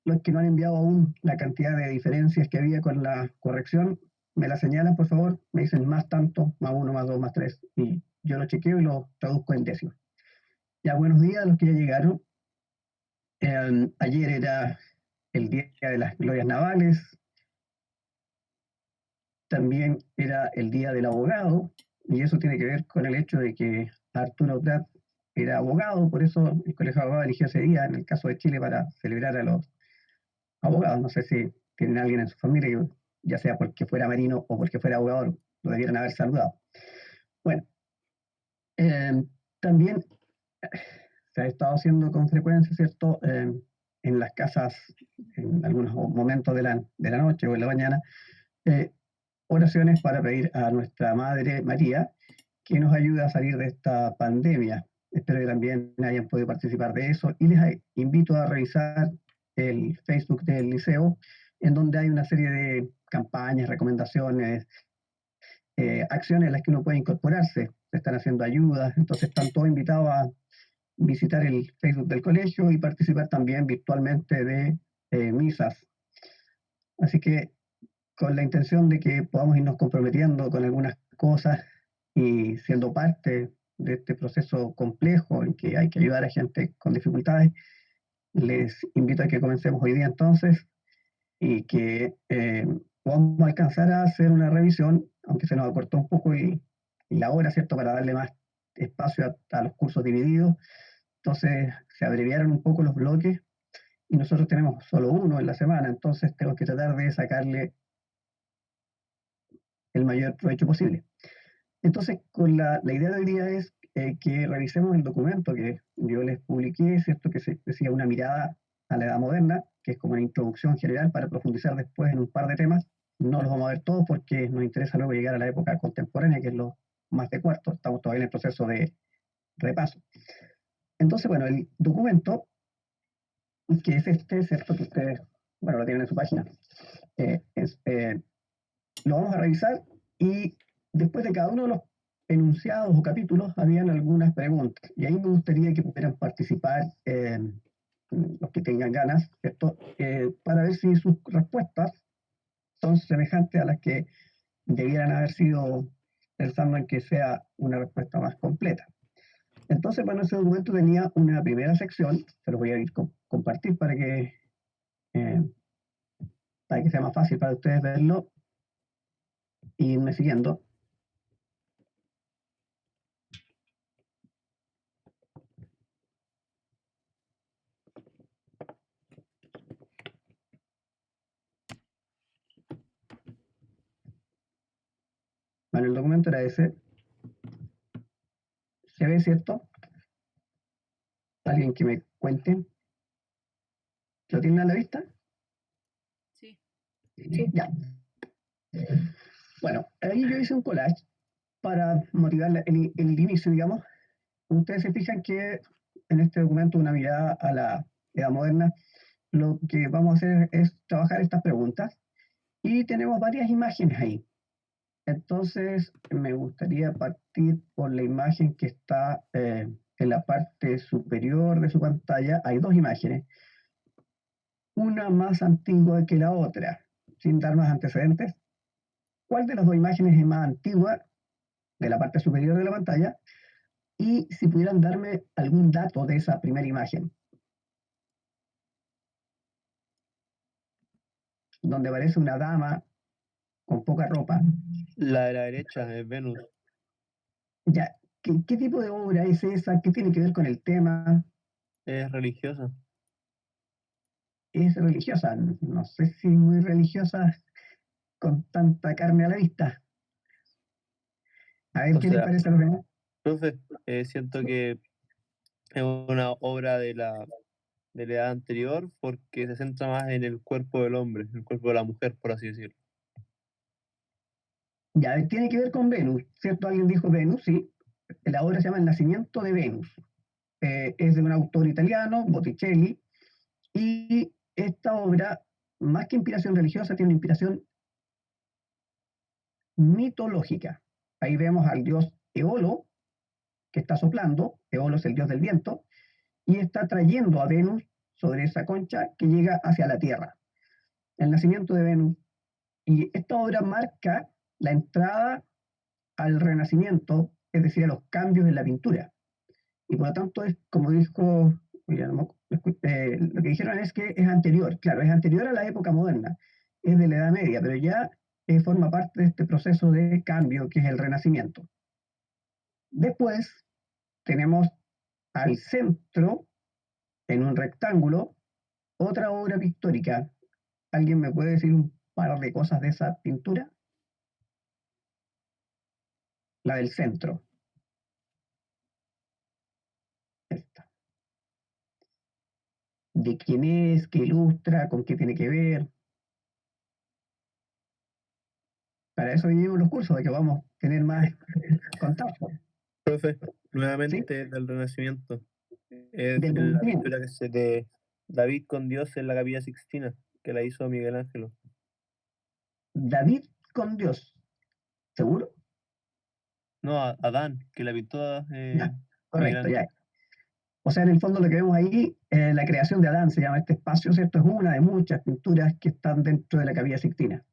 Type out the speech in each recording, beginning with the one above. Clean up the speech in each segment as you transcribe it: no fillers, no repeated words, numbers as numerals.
los que no han enviado aún la cantidad de diferencias que había con la corrección, me la señalan, por favor, me dicen más tanto, más uno, más dos, más tres, y yo lo chequeo y lo traduzco en décimas. Ya, buenos días a los que ya llegaron. Ayer era el Día de las Glorias Navales, también era el Día del Abogado, y eso tiene que ver con el hecho de que Arturo Prat era abogado, por eso el Colegio de Abogados eligió ese día, en el caso de Chile, para celebrar a los abogados. No sé si tienen a alguien en su familia que, ya sea porque fuera marino o porque fuera abogado, lo debieran haber saludado. Bueno, también se ha estado haciendo con frecuencia, ¿cierto? En las casas, en algunos momentos de la noche o en la mañana, eh, oraciones para pedir a nuestra Madre María que nos ayude a salir de esta pandemia. Espero que también hayan podido participar de eso y les invito a revisar el Facebook del liceo, en donde hay una serie de campañas, recomendaciones, acciones en las que uno puede incorporarse. Se están haciendo ayudas, entonces están todos invitados a visitar el Facebook del colegio y participar también virtualmente de misas. Así que con la intención de que podamos irnos comprometiendo con algunas cosas y siendo parte de este proceso complejo en que hay que ayudar a gente con dificultades, les invito a que comencemos hoy día entonces y que podamos alcanzar a hacer una revisión, aunque se nos acortó un poco la hora, ¿cierto?, para darle más espacio a los cursos divididos. Entonces se abreviaron un poco los bloques y nosotros tenemos solo uno en la semana, entonces tenemos que tratar de sacarle el mayor provecho posible. Entonces, con la idea de hoy día es que revisemos el documento que yo les publiqué, ¿cierto?, que se decía una mirada a la edad moderna, que es como una introducción general para profundizar después en un par de temas. No los vamos a ver todos porque nos interesa luego llegar a la época contemporánea, que es lo más de cuarto. Estamos todavía en el proceso de repaso. Entonces, bueno, el documento, que es este, ¿cierto?, que ustedes, bueno, lo tienen en su página, lo vamos a revisar y después de cada uno de los enunciados o capítulos habían algunas preguntas y ahí me gustaría que pudieran participar los que tengan ganas, ¿cierto? Para ver si sus respuestas son semejantes a las que debieran haber sido, pensando en que sea una respuesta más completa. Entonces, bueno, ese documento tenía una primera sección, se los voy a ir compartir eh, para que sea más fácil para ustedes verlo e irme siguiendo. Bueno, el documento era ese. ¿Se ve, cierto? ¿Alguien que me cuente? ¿Lo tienen a la vista? Sí. Ya. Bueno, ahí yo hice un collage para motivar el inicio, digamos. Ustedes se fijan que en este documento, una mirada a la edad moderna, lo que vamos a hacer es trabajar estas preguntas y tenemos varias imágenes ahí. Entonces, me gustaría partir por la imagen que está en la parte superior de su pantalla. Hay dos imágenes, una más antigua que la otra, sin dar más antecedentes. ¿Cuál de las dos imágenes es más antigua, de la parte superior de la pantalla? Y si pudieran darme algún dato de esa primera imagen, donde aparece una dama con poca ropa. La de la derecha es Venus. Ya, ¿qué tipo de obra es esa? ¿Qué tiene que ver con el tema? Es religiosa. ¿Es religiosa? No sé si muy religiosa con tanta carne a la vista. A ver, O ¿qué les sea, parece a los demás? profe, siento que es una obra de la edad anterior porque se centra más en el cuerpo del hombre, el cuerpo de la mujer, por así decirlo. Ya, tiene que ver con Venus, ¿cierto? Alguien dijo Venus, sí. La obra se llama El nacimiento de Venus. Es de un autor italiano, Botticelli, y esta obra, más que inspiración religiosa, tiene una inspiración mitológica. Ahí vemos al dios Eolo, que está soplando, Eolo es el dios del viento, y está trayendo a Venus sobre esa concha que llega hacia la Tierra, el nacimiento de Venus. Y esta obra marca la entrada al Renacimiento, es decir, a los cambios en la pintura. Y por lo tanto, es como dijo, lo que dijeron es que es anterior, claro, es anterior a la época moderna, es de la Edad Media, pero ya forma parte de este proceso de cambio que es el Renacimiento. Después tenemos al centro, en un rectángulo, otra obra pictórica. ¿Alguien me puede decir un par de cosas de esa pintura? La del centro. Esta. ¿De quién es? ¿Qué ilustra? ¿Con qué tiene que ver? Para eso vivimos los cursos, de que vamos a tener más contacto. Profe, ¿Sí? nuevamente del Renacimiento. Es Del la Renacimiento. pintura que se de David con Dios en la Capilla Sixtina, que la hizo Miguel Ángelo. David con Dios. ¿Seguro? No, Adán, que la pintó Ya, Miguel correcto, Ángelo. ya. O sea, en el fondo lo que vemos ahí, la creación de Adán se llama este espacio, ¿cierto? Es una de muchas pinturas que están dentro de la Capilla Sixtina.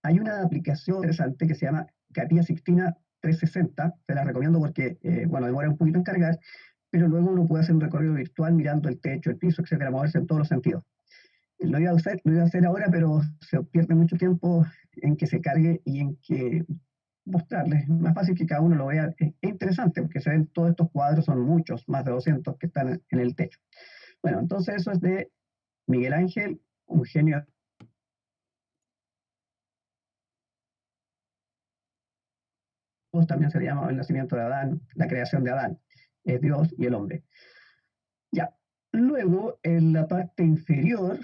Hay una aplicación interesante que se llama Capilla Sixtina 360, se la recomiendo porque, bueno, demora un poquito en cargar, pero luego uno puede hacer un recorrido virtual mirando el techo, el piso, etcétera, moverse en todos los sentidos. Lo iba a hacer ahora, pero se pierde mucho tiempo en que se cargue y en que mostrarles. Es más fácil que cada uno lo vea. Es interesante porque se ven todos estos cuadros, son muchos, más de 200 que están en el techo. Bueno, entonces eso es de Miguel Ángel, un genio. También se le llama el nacimiento de Adán, la creación de Adán, es Dios y el hombre. Ya, luego en la parte inferior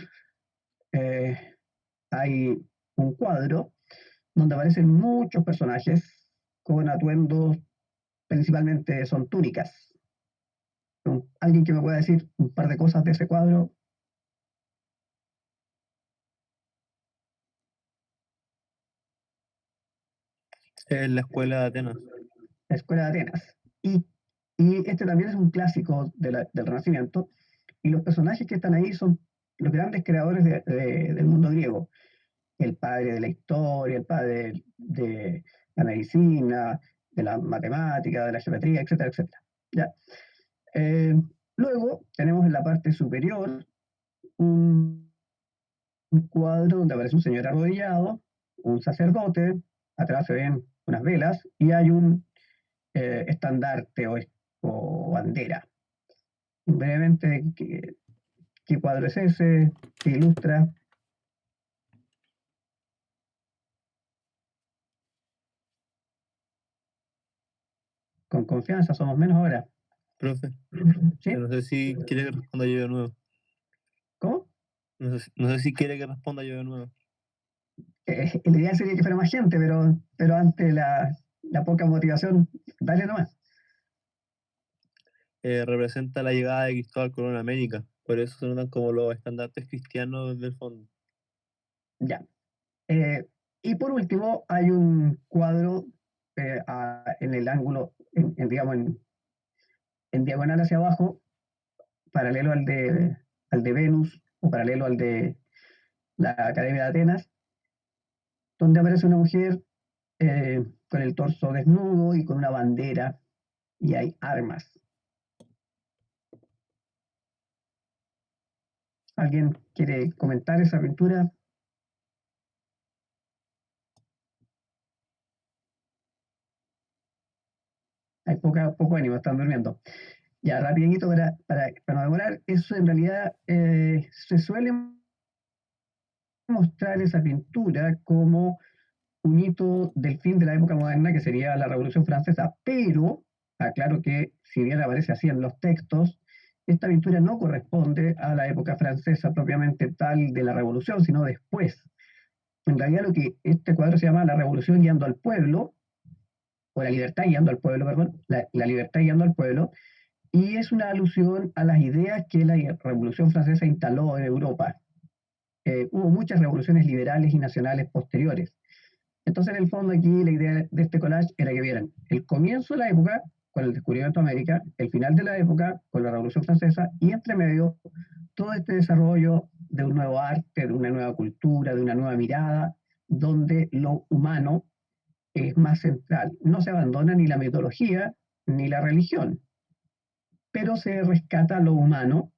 hay un cuadro donde aparecen muchos personajes con atuendos, principalmente son túnicas. ¿Alguien que me pueda decir un par de cosas de ese cuadro? Es la escuela de Atenas. La Escuela de Atenas. Y este también es un clásico del Renacimiento, y los personajes que están ahí son los grandes creadores del mundo griego. El padre de la historia, el padre de la medicina, de la matemática, de la geometría, etcétera, etcétera. ¿Ya? Luego tenemos en la parte superior un cuadro donde aparece un señor arrodillado, un sacerdote, atrás se ven unas velas y hay un estandarte o bandera. Brevemente, ¿qué cuadro es ese? ¿Qué ilustra? Con confianza, somos menos ahora. Profe, ¿Sí? no sé si quiere que responda yo de nuevo. ¿Cómo? No sé si quiere que responda yo de nuevo. La idea sería que fuera más gente, pero ante la poca motivación, dale nomás. Representa la llegada de Cristóbal Colón a América. Por eso se notan como los estandartes cristianos del fondo. Ya. Y por último, hay un cuadro en el ángulo, digamos, en diagonal hacia abajo, paralelo al de Venus o paralelo al de la Academia de Atenas, donde aparece una mujer con el torso desnudo y con una bandera y hay armas. ¿Alguien quiere comentar esa pintura? Hay poco ánimo, están durmiendo. Ya, rapidito para no demorar, eso en realidad se suele mostrar esa pintura como un hito del fin de la época moderna, que sería la Revolución Francesa, pero aclaro que si bien aparece así en los textos, esta pintura no corresponde a la época francesa propiamente tal de la Revolución, sino después. En realidad lo que este cuadro se llama La Revolución guiando al pueblo, o la libertad guiando al pueblo, perdón, la libertad guiando al pueblo, y es una alusión a las ideas que la Revolución Francesa instaló en Europa. Hubo muchas revoluciones liberales y nacionales posteriores. Entonces, en el fondo, aquí la idea de este collage era que vieran el comienzo de la época, con el descubrimiento de América, el final de la época con la Revolución Francesa y entre medio todo este desarrollo de un nuevo arte, de una nueva cultura, de una nueva mirada, donde lo humano es más central. No se abandona ni la mitología ni la religión, pero se rescata lo humano,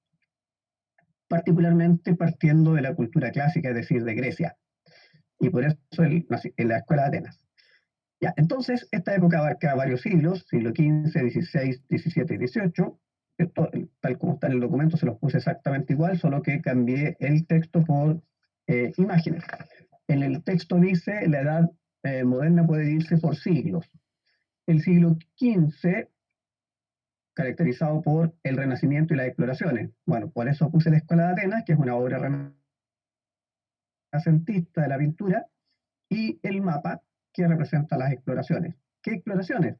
particularmente partiendo de la cultura clásica, es decir, de Grecia. Y por eso en la Escuela de Atenas. Ya, entonces, esta época abarca varios siglos, siglo XV, XVI, XVII y XVIII. Esto, tal como está en el documento, se los puse exactamente igual, solo que cambié el texto por imágenes. En el texto dice, la edad moderna puede dividirse por siglos. El siglo XV, caracterizado por el Renacimiento y las exploraciones. Bueno, por eso puse la Escuela de Atenas, que es una obra renacentista de la pintura, y el mapa, que representa las exploraciones. ¿Qué exploraciones?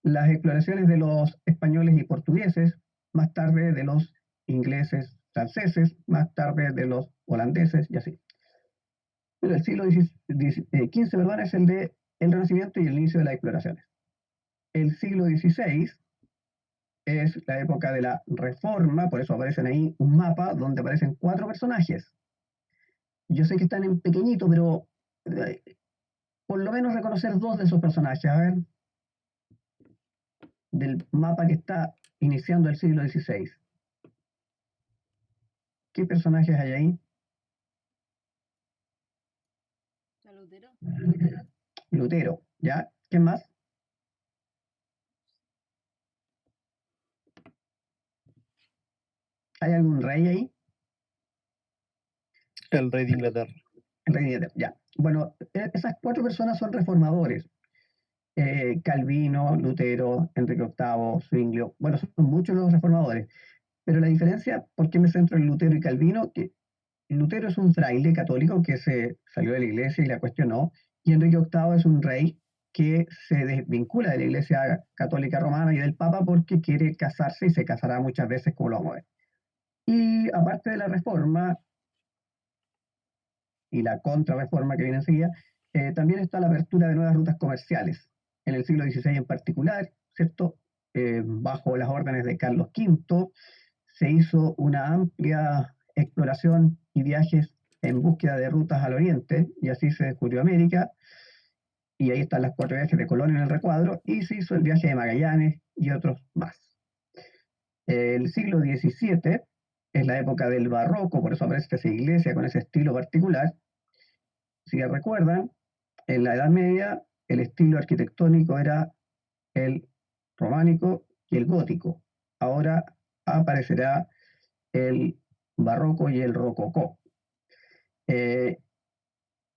Las exploraciones de los españoles y portugueses, más tarde de los ingleses, franceses, más tarde de los holandeses y así. Pero el siglo XV, perdón, es el de el Renacimiento y el inicio de las exploraciones. El siglo XVI es la época de la Reforma, por eso aparecen ahí un mapa donde aparecen 4 personajes. Yo sé que están en pequeñito, pero por lo menos reconocer 2 de esos personajes. A ver, del mapa que está iniciando el siglo XVI. ¿Qué personajes hay ahí? Lutero. Lutero, ¿ya? ¿Qué más? ¿Hay algún rey ahí? El rey de Inglaterra. El rey de Inglaterra, ya. Bueno, esas 4 personas son reformadores. Calvino, Lutero, Enrique VIII, Zwinglio. Bueno, son muchos los reformadores. Pero la diferencia, ¿por qué me centro en Lutero y Calvino? Que Lutero es un fraile católico que se salió de la iglesia y la cuestionó, y Enrique VIII es un rey que se desvincula de la iglesia católica romana y del papa porque quiere casarse y se casará muchas veces, como lo vamos a ver. Y aparte de la reforma y la contrarreforma que viene enseguida, también está la apertura de nuevas rutas comerciales, en el siglo XVI en particular, ¿cierto? Bajo las órdenes de Carlos V, se hizo una amplia exploración y viajes en búsqueda de rutas al oriente, y así se descubrió América, y ahí están las 4 viajes de Colón en el recuadro, y se hizo el viaje de Magallanes y otros más. El siglo XVII es la época del barroco, por eso aparece esa iglesia con ese estilo particular. Si recuerdan, en la Edad Media el estilo arquitectónico era el románico y el gótico. Ahora aparecerá el barroco y el rococó. En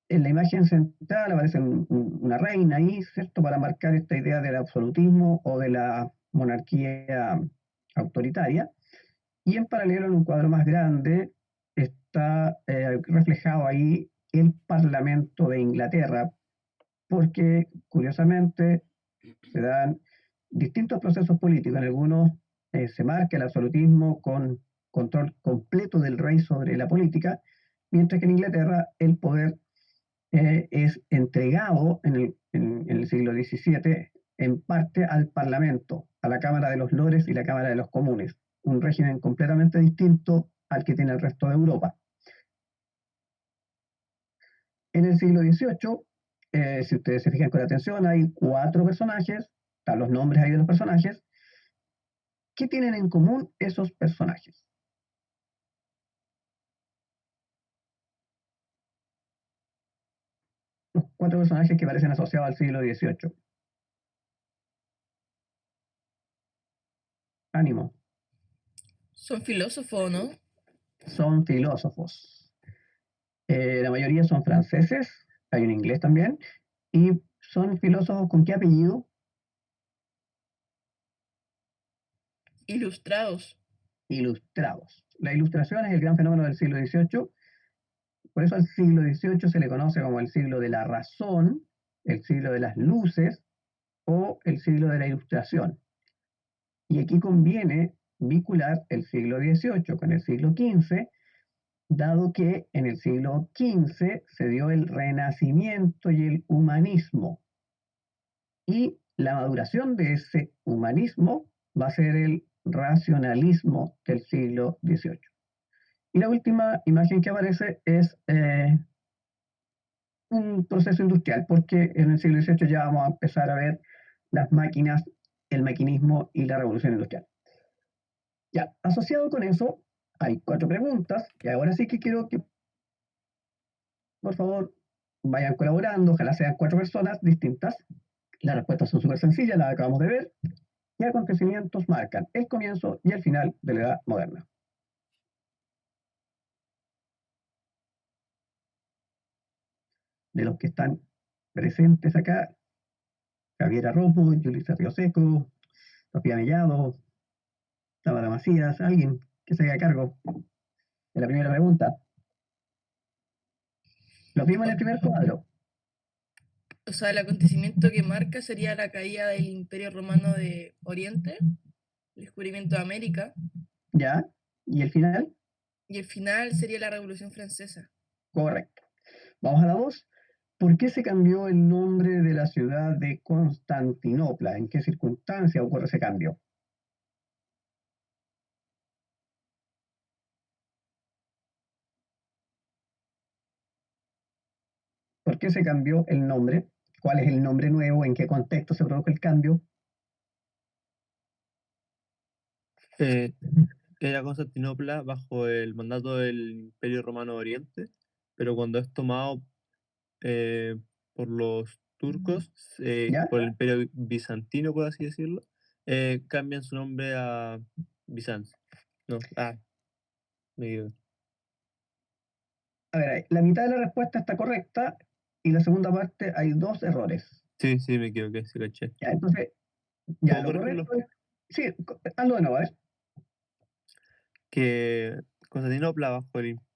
la imagen central aparece una reina ahí, ¿cierto? Para marcar esta idea del absolutismo o de la monarquía autoritaria. Y en paralelo, en un cuadro más grande, está reflejado ahí el Parlamento de Inglaterra, porque curiosamente se dan distintos procesos políticos. En algunos se marca el absolutismo con control completo del rey sobre la política, mientras que en Inglaterra el poder es entregado en el siglo XVII en parte al Parlamento, a la Cámara de los Lores y la Cámara de los Comunes, un régimen completamente distinto al que tiene el resto de Europa. En el siglo XVIII, si ustedes se fijan con atención, hay 4 personajes, están los nombres ahí de los personajes. ¿Qué tienen en común esos personajes? Los 4 personajes que parecen asociados al siglo XVIII. Ánimo. Son filósofos, ¿no? Son filósofos. La mayoría son franceses, hay un inglés también, y son filósofos con qué apellido? Ilustrados. Ilustrados. La ilustración es el gran fenómeno del siglo XVIII, por eso al siglo XVIII se le conoce como el siglo de la razón, el siglo de las luces o el siglo de la ilustración. Y aquí conviene vincular el siglo XVIII con el siglo XV, dado que en el siglo XV se dio el Renacimiento y el humanismo. Y la maduración de ese humanismo va a ser el racionalismo del siglo XVIII. Y la última imagen que aparece es un proceso industrial, porque en el siglo XVIII ya vamos a empezar a ver las máquinas, el maquinismo y la revolución industrial. Ya, asociado con eso, hay 4 preguntas, y ahora sí que quiero que, por favor, vayan colaborando, ojalá sean 4 personas distintas. Las respuestas son súper sencillas, las acabamos de ver. ¿Qué acontecimientos marcan el comienzo y el final de la Edad Moderna? De los que están presentes acá, Javiera Rojo, Yulisa Rioseco, Sofía Mellado, Tamara Macías, alguien que se haga cargo de la primera pregunta. Los vimos en el primer cuadro, O sea, el acontecimiento que marca sería la caída del Imperio Romano de Oriente, el descubrimiento de América, ¿ya? ¿Y el final? y el final sería la Revolución Francesa. Correcto. Vamos a la 2. ¿Por qué se cambió el nombre de la ciudad de Constantinopla? ¿En qué circunstancia ocurre ese cambio? ¿Por qué se cambió el nombre? ¿Cuál es el nombre nuevo? ¿En qué contexto se produjo el cambio? Era Constantinopla bajo el mandato del Imperio Romano de Oriente, pero cuando es tomado por los turcos, ¿Ya? por el Imperio Bizantino, por así decirlo, cambian su nombre a Bizancio. No, me equivoqué. A ver, la mitad de la respuesta está correcta y la segunda parte hay 2 errores. Sí, me equivoqué, sí, caché. Ya, entonces, ya, ¿Puedo lo corregirlo? correcto es... Sí, hazlo de nuevo, a ver. Que Constantinopla,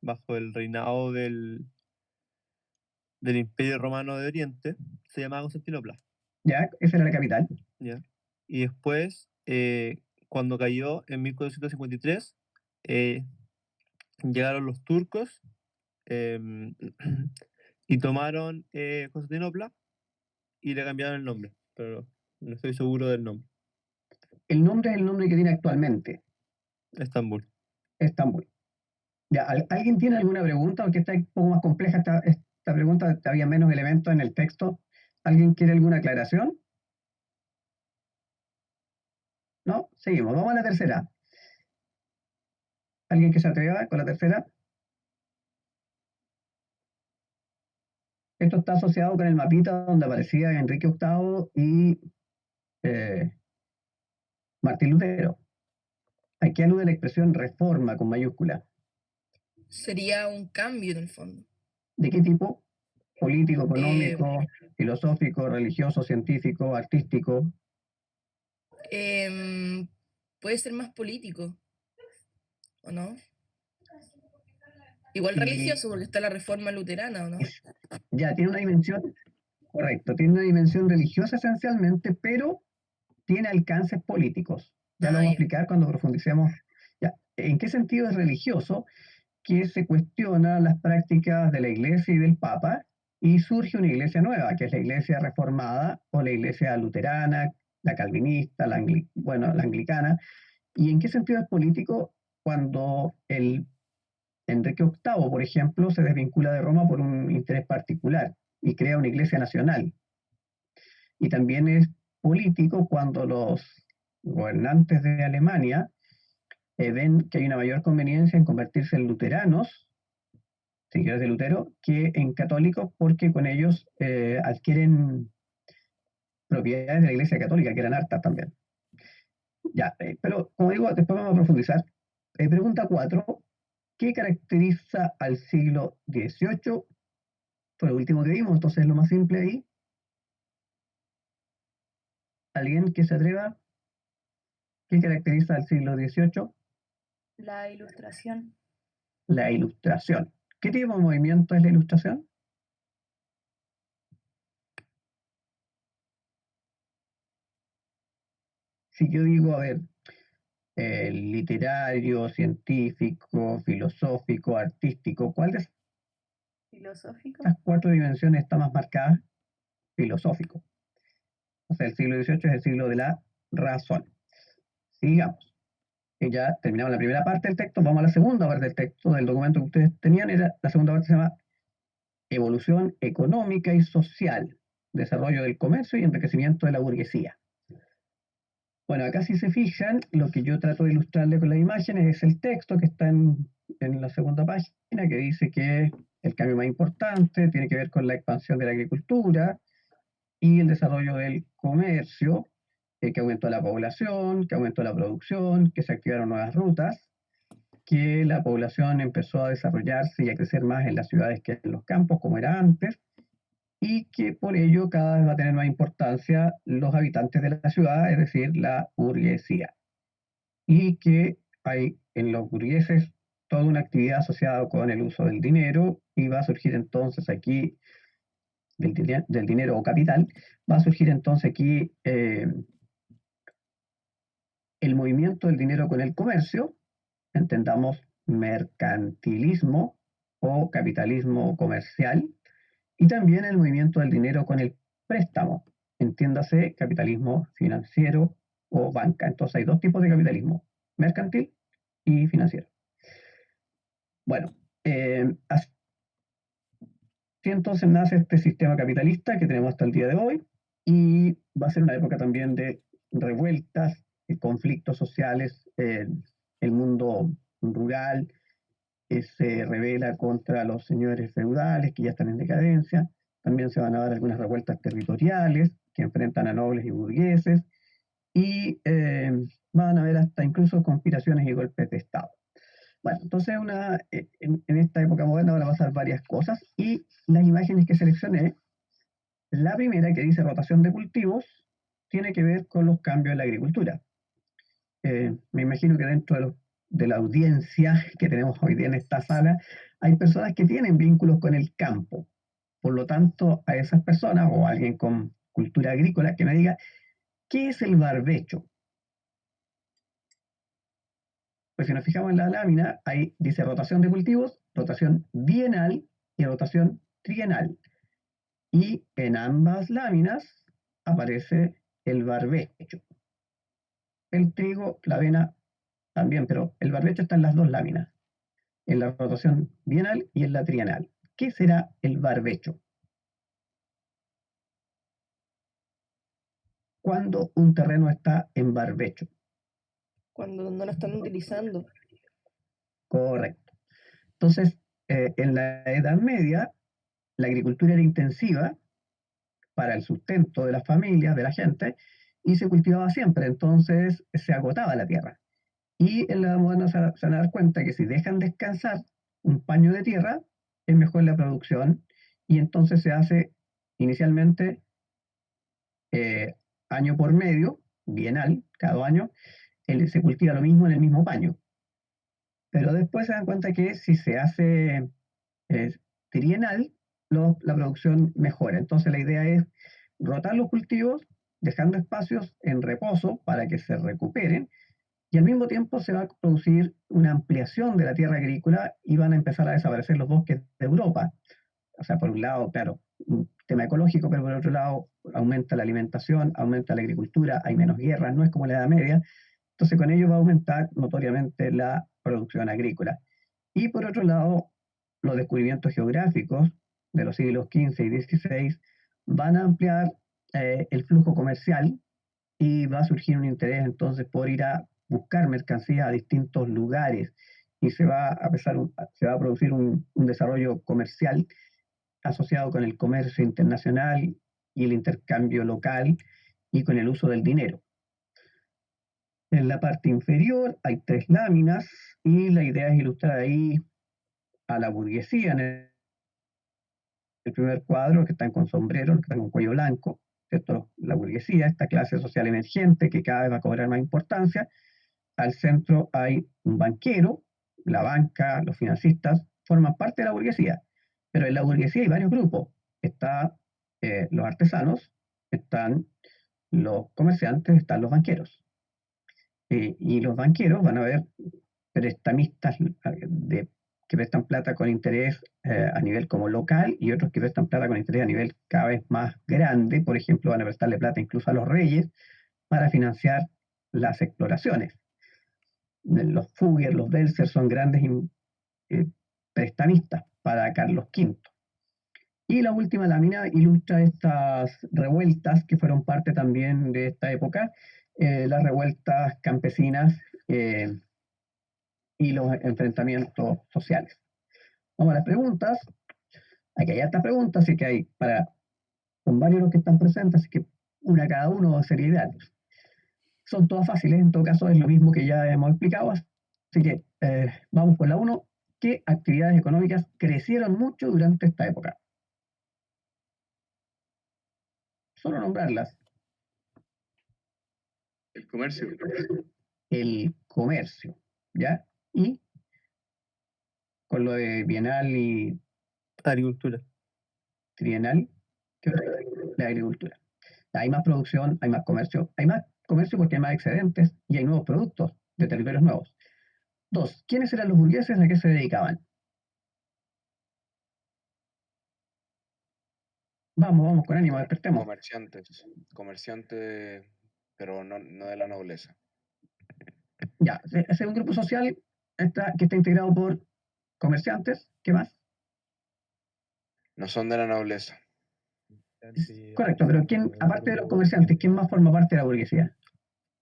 bajo el reinado del Imperio Romano de Oriente, se llamaba Constantinopla, Ya, esa era la capital. ¿ya? Y después, cuando cayó en 1453, eh, llegaron los turcos em, y tomaron Constantinopla y le cambiaron el nombre, pero no estoy seguro del nombre. El nombre es el nombre que tiene actualmente, Estambul. Estambul. Ya, ¿alguien tiene alguna pregunta? Porque está un poco más compleja esta pregunta, había menos elementos en el texto. ¿Alguien quiere alguna aclaración? ¿No? Seguimos, vamos a la tercera. ¿Alguien que se atreva con la tercera? Esto está asociado con el mapita donde aparecía Enrique VIII y eh, Martín Lutero. Aquí alude la expresión reforma con mayúscula. Sería un cambio en el fondo. ¿De qué tipo? Político, Eh, económico, filosófico, religioso, científico, artístico. em, puede ser más político, ¿o no? Igual Y religioso, porque está la reforma luterana, ¿o no? ya tiene una dimensión, correcto, tiene una dimensión religiosa esencialmente, pero tiene alcances políticos. Ya lo vamos a Ya. explicar cuando profundicemos. Ya, ¿en qué sentido es religioso? Que se cuestiona las prácticas de la Iglesia y del Papa y surge una iglesia nueva, que es la Iglesia reformada o la Iglesia luterana, la calvinista, la anglicana. ¿Y en qué sentido es político? Cuando el Enrique VIII, por ejemplo, se desvincula de Roma por un interés particular y crea una iglesia nacional. Y también es político cuando los gobernantes de Alemania ven que hay una mayor conveniencia en convertirse en luteranos, seguidores de Lutero, que en católicos, porque con ellos adquieren propiedades de la Iglesia Católica, que eran hartas también. Ya, pero como digo, después vamos a profundizar. Pregunta 4. ¿Qué caracteriza al siglo XVIII? Fue lo último que vimos, entonces lo más simple ahí. ¿Alguien que se atreva? ¿Qué caracteriza al siglo XVIII? La ilustración. La ilustración. ¿Qué tipo de movimiento es la ilustración? Si yo digo, a ver, literario, científico, filosófico, artístico, ¿cuál de Filosófico. estas 4 dimensiones está más marcada? Filosófico. O sea, el siglo XVIII es el siglo de la razón. Sigamos. Ya terminamos la primera parte del texto, vamos a la segunda parte del texto del documento que ustedes tenían. La segunda parte se llama Evolución económica y social, desarrollo del comercio y enriquecimiento de la burguesía. Bueno, acá si se fijan, lo que yo trato de ilustrarle con las imágenes es el texto que está en la segunda página, que dice que el cambio más importante tiene que ver con la expansión de la agricultura y el desarrollo del comercio, que aumentó la población, que aumentó la producción, que se activaron nuevas rutas, que la población empezó a desarrollarse y a crecer más en las ciudades que en los campos, como era antes, y que por ello cada vez va a tener más importancia los habitantes de la ciudad, es decir, la burguesía. Y que hay en los burgueses toda una actividad asociada con el uso del dinero, y va a surgir entonces aquí, del dinero o capital, va a surgir entonces aquí el movimiento del dinero con el comercio, entendamos mercantilismo o capitalismo comercial, y también el movimiento del dinero con el préstamo, entiéndase capitalismo financiero o banca. Entonces hay dos tipos de capitalismo, mercantil y financiero. Bueno, así entonces nace este sistema capitalista que tenemos hasta el día de hoy, y va a ser una época también de revueltas, conflictos sociales. El mundo rural se revela contra los señores feudales que ya están en decadencia. También se van a dar algunas revueltas territoriales que enfrentan a nobles y burgueses, y van a haber hasta incluso conspiraciones y golpes de Estado. Bueno, entonces en esta época moderna van a pasar varias cosas, y las imágenes que seleccioné, la primera, que dice rotación de cultivos, tiene que ver con los cambios en la agricultura. Me imagino que dentro de la audiencia que tenemos hoy día en esta sala, hay personas que tienen vínculos con el campo. Por lo tanto, a esas personas o a alguien con cultura agrícola que me diga, ¿qué es el barbecho? Pues si nos fijamos en la lámina, ahí dice rotación de cultivos, rotación bienal y rotación trienal. Y en ambas láminas aparece el barbecho. El trigo, la avena también, pero el barbecho está en las dos láminas, en la rotación bienal y en la trienal. ¿Qué será el barbecho? Cuando un terreno está en barbecho. Cuando no lo están utilizando. Correcto. Entonces, en la Edad Media, la agricultura era intensiva para el sustento de las familias, de la gente, y se cultivaba siempre, entonces se agotaba la tierra. Y en la Edad Moderna se van a dar cuenta que si dejan descansar un paño de tierra, es mejor la producción, y entonces se hace inicialmente año por medio, bienal, cada año, se cultiva lo mismo en el mismo paño. Pero después se dan cuenta que si se hace trienal, la producción mejora. Entonces la idea es rotar los cultivos, dejando espacios en reposo para que se recuperen, y al mismo tiempo se va a producir una ampliación de la tierra agrícola y van a empezar a desaparecer los bosques de Europa. O sea, por un lado, claro, un tema ecológico, pero por otro lado aumenta la alimentación, aumenta la agricultura, hay menos guerras, no es como la Edad Media. Entonces con ello va a aumentar notoriamente la producción agrícola. Y por otro lado, los descubrimientos geográficos de los siglos XV y XVI van a ampliar el flujo comercial, y va a surgir un interés entonces por ir a buscar mercancías a distintos lugares, y se va a producir un desarrollo comercial asociado con el comercio internacional y el intercambio local y con el uso del dinero. En la parte inferior hay tres láminas, y la idea es ilustrar ahí a la burguesía en el primer cuadro, que están con sombrero, que están con cuello blanco, ¿cierto? La burguesía, esta clase social emergente que cada vez va a cobrar más importancia. Al centro hay un banquero, la banca, los financistas forman parte de la burguesía, pero en la burguesía hay varios grupos. Están los artesanos, están los comerciantes, están los banqueros. Y los banqueros van a ver prestamistas de que prestan plata con interés a nivel como local y otros que prestan plata con interés a nivel cada vez más grande. Por ejemplo, van a prestarle plata incluso a los reyes para financiar las exploraciones. Los Fugger, los Belser son grandes prestamistas para Carlos V. Y la última lámina ilustra estas revueltas que fueron parte también de esta época, las revueltas campesinas y los enfrentamientos sociales. Vamos a las preguntas. Aquí hay hartas preguntas, así que hay con varios de los que están presentes, así que una cada uno sería ideal. Son todas fáciles, en todo caso es lo mismo que ya hemos explicado, así que vamos por la 1. ¿Qué actividades económicas crecieron mucho durante esta época? Solo nombrarlas. El comercio. El comercio, ¿ya? Y con lo de bienal y Agricultura. trienal, ¿qué otra? La agricultura. Hay más producción, hay más comercio porque hay más excedentes y hay nuevos productos de territorios nuevos. 2. ¿Quiénes eran los burgueses? ¿A qué se dedicaban? Vamos con ánimo, despertemos. Comerciantes, pero no de la nobleza. Ya, ese es un grupo social que está integrado por comerciantes. ¿Qué más? No son de la nobleza. Correcto, pero ¿quién, aparte de los comerciantes, quién más forma parte de la burguesía?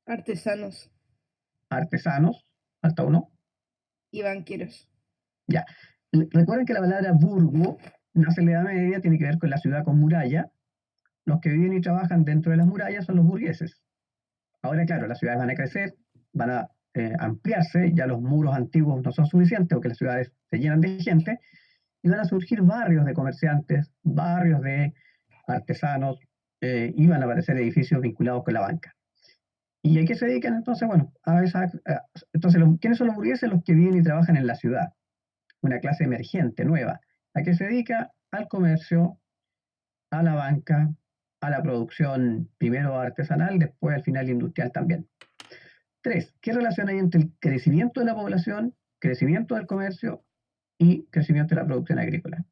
Artesanos Artesanos, falta uno. y banqueros. Ya. Recuerden que la palabra burgo nace en la Edad Media, tiene que ver con la ciudad con muralla. Los que viven y trabajan dentro de las murallas son los burgueses. Ahora, claro, las ciudades van a crecer, van a ampliarse, ya los muros antiguos no son suficientes porque las ciudades se llenan de gente, y van a surgir barrios de comerciantes, barrios de artesanos, y van a aparecer edificios vinculados con la banca. ¿Y a qué se dedican entonces? Bueno, entonces, ¿quiénes son los burgueses? Los que viven y trabajan en la ciudad, una clase emergente, nueva. ¿A qué se dedica? Al comercio, a la banca, a la producción primero artesanal, después al final industrial también. 3. ¿Qué relación hay entre el crecimiento de la población, crecimiento del comercio y crecimiento de la producción agrícola?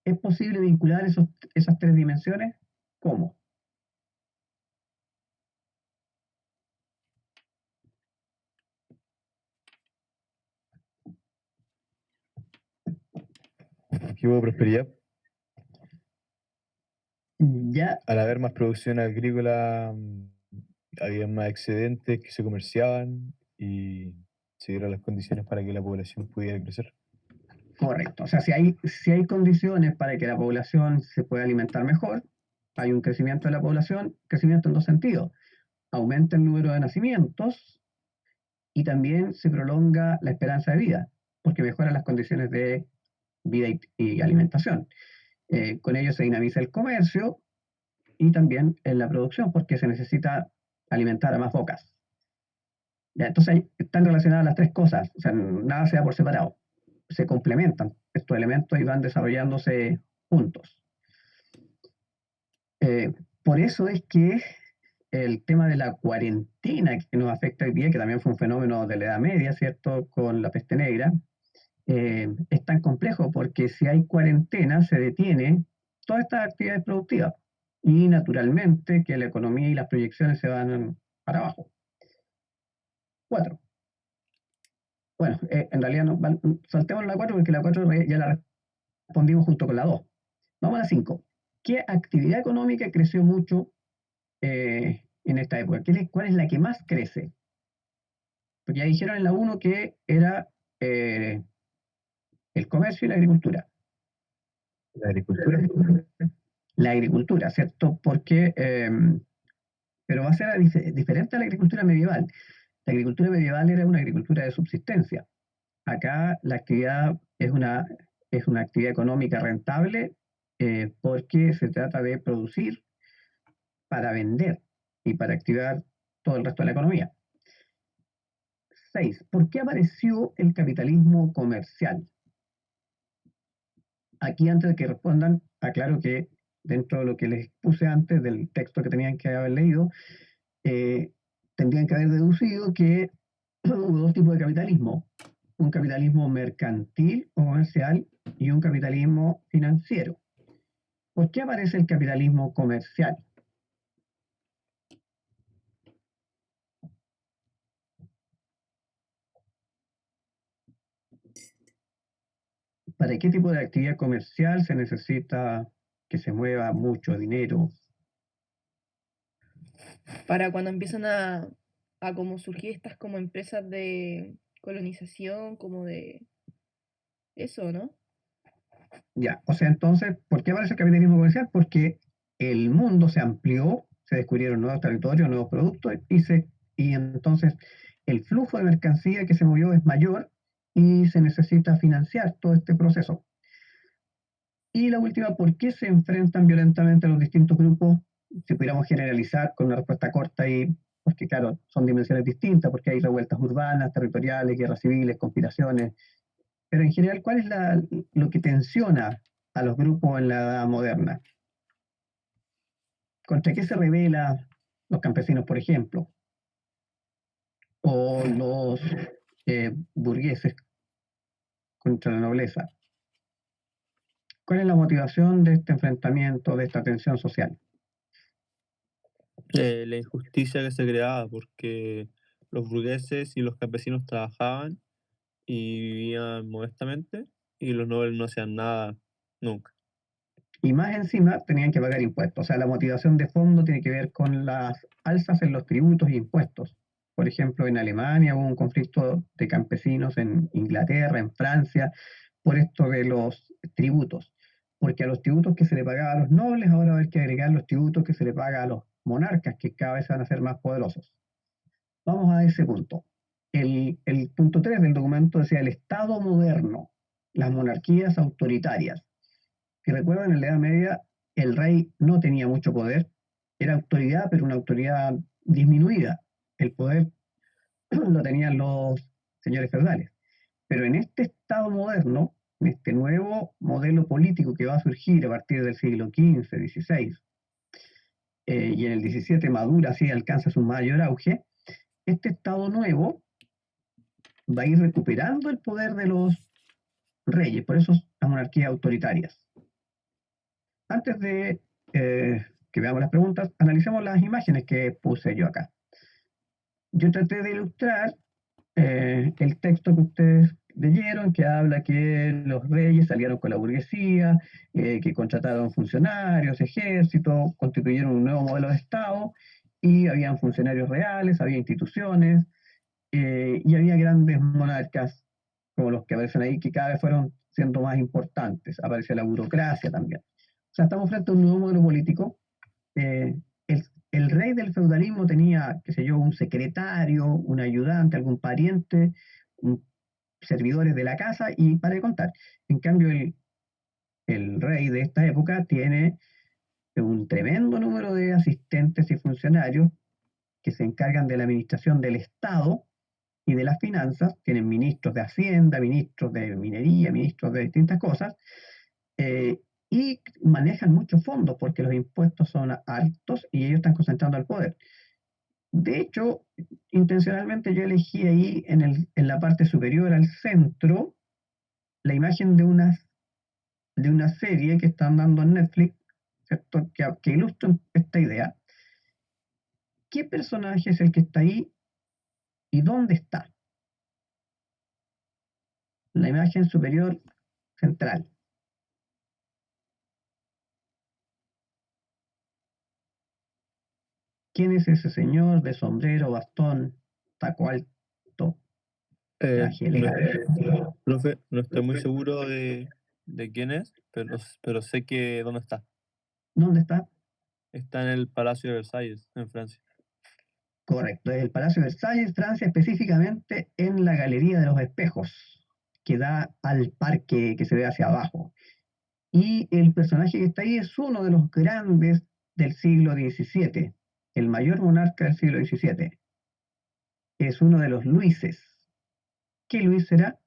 ¿Es posible vincular esas 3 dimensiones? ¿Cómo? ¿Qué hubo prosperidad? Ya, Al haber más producción agrícola, había más excedentes que se comerciaban y se dieron las condiciones para que la población pudiera crecer. correcto. O sea, si hay condiciones para que la población se pueda alimentar mejor, hay un crecimiento de la población, crecimiento en 2 sentidos. Aumenta el número de nacimientos y también se prolonga la esperanza de vida, porque mejora las condiciones de vida y alimentación. Con ello se dinamiza el comercio y también en la producción, porque se necesita alimentar a más bocas. Ya, entonces están relacionadas las 3 cosas, o sea, nada se da por separado. Se complementan estos elementos y van desarrollándose juntos. Por eso es que el tema de la cuarentena que nos afecta hoy día, que también fue un fenómeno de la Edad Media, ¿cierto?, con la peste negra, es tan complejo porque si hay cuarentena se detiene todas estas actividades productivas y naturalmente que la economía y las proyecciones se van para abajo. 4. Bueno, en realidad saltemos la 4 porque la 4 ya la respondimos junto con la 2. Vamos a la 5. ¿Qué actividad económica creció mucho en esta época? ¿Cuál es la que más crece? Porque ya dijeron en la 1 que era el comercio y la agricultura. La agricultura. La agricultura, ¿cierto? Porque, pero va a ser diferente a la agricultura medieval. La agricultura medieval era una agricultura de subsistencia. Acá la actividad es una actividad económica rentable porque se trata de producir para vender y para activar todo el resto de la economía. 6. ¿Por qué apareció el capitalismo comercial? Aquí, antes de que respondan, aclaro que dentro de lo que les puse antes del texto que tenían que haber leído, tendrían que haber deducido que hubo 2 tipos de capitalismo. un capitalismo mercantil o comercial y un capitalismo financiero. ¿Por qué aparece el capitalismo comercial? ¿Para qué tipo de actividad comercial se necesita que se mueva mucho dinero? Para cuando empiezan a como surgir estas como empresas de colonización, como de eso, ¿no? Ya, o sea, entonces, ¿por qué aparece el capitalismo comercial? Porque el mundo se amplió, se descubrieron nuevos territorios, nuevos productos, y entonces el flujo de mercancía que se movió es mayor y se necesita financiar todo este proceso. Y la última, ¿por qué se enfrentan violentamente los distintos grupos? Si pudiéramos generalizar con una respuesta corta y porque claro, son dimensiones distintas, porque hay revueltas urbanas, territoriales, guerras civiles, conspiraciones, pero en general, ¿cuál es lo que tensiona a los grupos en la edad moderna? ¿Contra qué se rebela los campesinos, por ejemplo? O los burgueses contra la nobleza. ¿Cuál es la motivación de este enfrentamiento, de esta tensión social? La injusticia que se creaba porque los burgueses y los campesinos trabajaban y vivían modestamente y los nobles no hacían nada nunca. Y más encima tenían que pagar impuestos. O sea, la motivación de fondo tiene que ver con las alzas en los tributos e impuestos. Por ejemplo, en Alemania hubo un conflicto de campesinos, en Inglaterra, en Francia, por esto de los tributos. Porque a los tributos que se le pagaba a los nobles, ahora va a haber que agregar los tributos que se le paga a los monarcas, que cada vez van a ser más poderosos. Vamos a ese punto. El punto 3 del documento decía el Estado moderno, las monarquías autoritarias. Si recuerdan, en la Edad Media el rey no tenía mucho poder, era autoridad, pero una autoridad disminuida. El poder lo tenían los señores feudales. Pero en este Estado moderno, en este nuevo modelo político que va a surgir a partir del siglo XV, XVI, y en el XVII madura, así alcanza su mayor auge, este Estado nuevo va a ir recuperando el poder de los reyes, por eso las monarquías autoritarias. Antes de que veamos las preguntas, analicemos las imágenes que puse yo acá. Yo traté de ilustrar el texto que ustedes leyeron, que habla que los reyes salieron con la burguesía, que contrataron funcionarios, ejércitos, constituyeron un nuevo modelo de Estado, y habían funcionarios reales, había instituciones, y había grandes monarcas, como los que aparecen ahí, que cada vez fueron siendo más importantes. Apareció la burocracia también. O sea, estamos frente a un nuevo modelo político. El rey del feudalismo tenía, qué sé yo, un secretario, un ayudante, algún pariente, servidores de la casa y para de contar. En cambio, el rey de esta época tiene un tremendo número de asistentes y funcionarios que se encargan de la administración del Estado y de las finanzas. Tienen ministros de Hacienda, ministros de Minería, ministros de distintas cosas, y manejan muchos fondos porque los impuestos son altos y ellos están concentrando el poder. De hecho, intencionalmente yo elegí ahí en la parte superior al centro la imagen de una serie que están dando en Netflix, ¿cierto? Que ilustra esta idea. ¿Qué personaje es el que está ahí y dónde está? La imagen superior central. ¿Quién es ese señor de sombrero, bastón, taco alto, traje No, elegante? profe, no estoy muy seguro de quién es, pero sé que dónde está. ¿Dónde está? Está en el Palacio de Versalles, en Francia. Correcto, es el Palacio de Versalles, Francia, específicamente en la Galería de los Espejos, que da al parque que se ve hacia abajo. Y el personaje que está ahí es uno de los grandes del siglo XVII, el mayor monarca del siglo XVII. Es uno de los Luises. ¿Qué Luis será?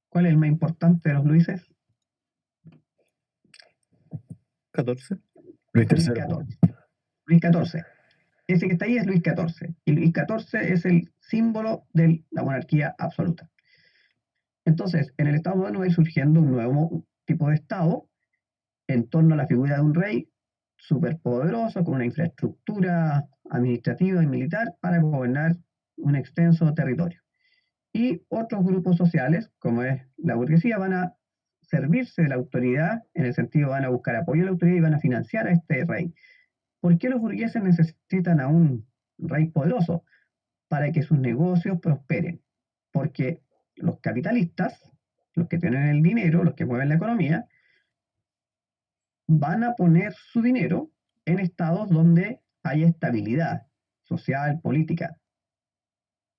¿Cuál es el más importante de los Luises? 14. Luis Luis III. XIV. Luis XIV. Ese que está ahí es Luis XIV. Y Luis XIV es el símbolo de la monarquía absoluta. Entonces, en el Estado moderno va a ir surgiendo un nuevo tipo de Estado en torno a la figura de un rey superpoderoso, con una infraestructura administrativa y militar para gobernar un extenso territorio. Y otros grupos sociales, como es la burguesía, van a servirse de la autoridad, en el sentido van a buscar apoyo a la autoridad y van a financiar a este rey. ¿Por qué los burgueses necesitan a un rey poderoso? Para que sus negocios prosperen. Porque los capitalistas, los que tienen el dinero, los que mueven la economía, van a poner su dinero en estados donde haya estabilidad social, política,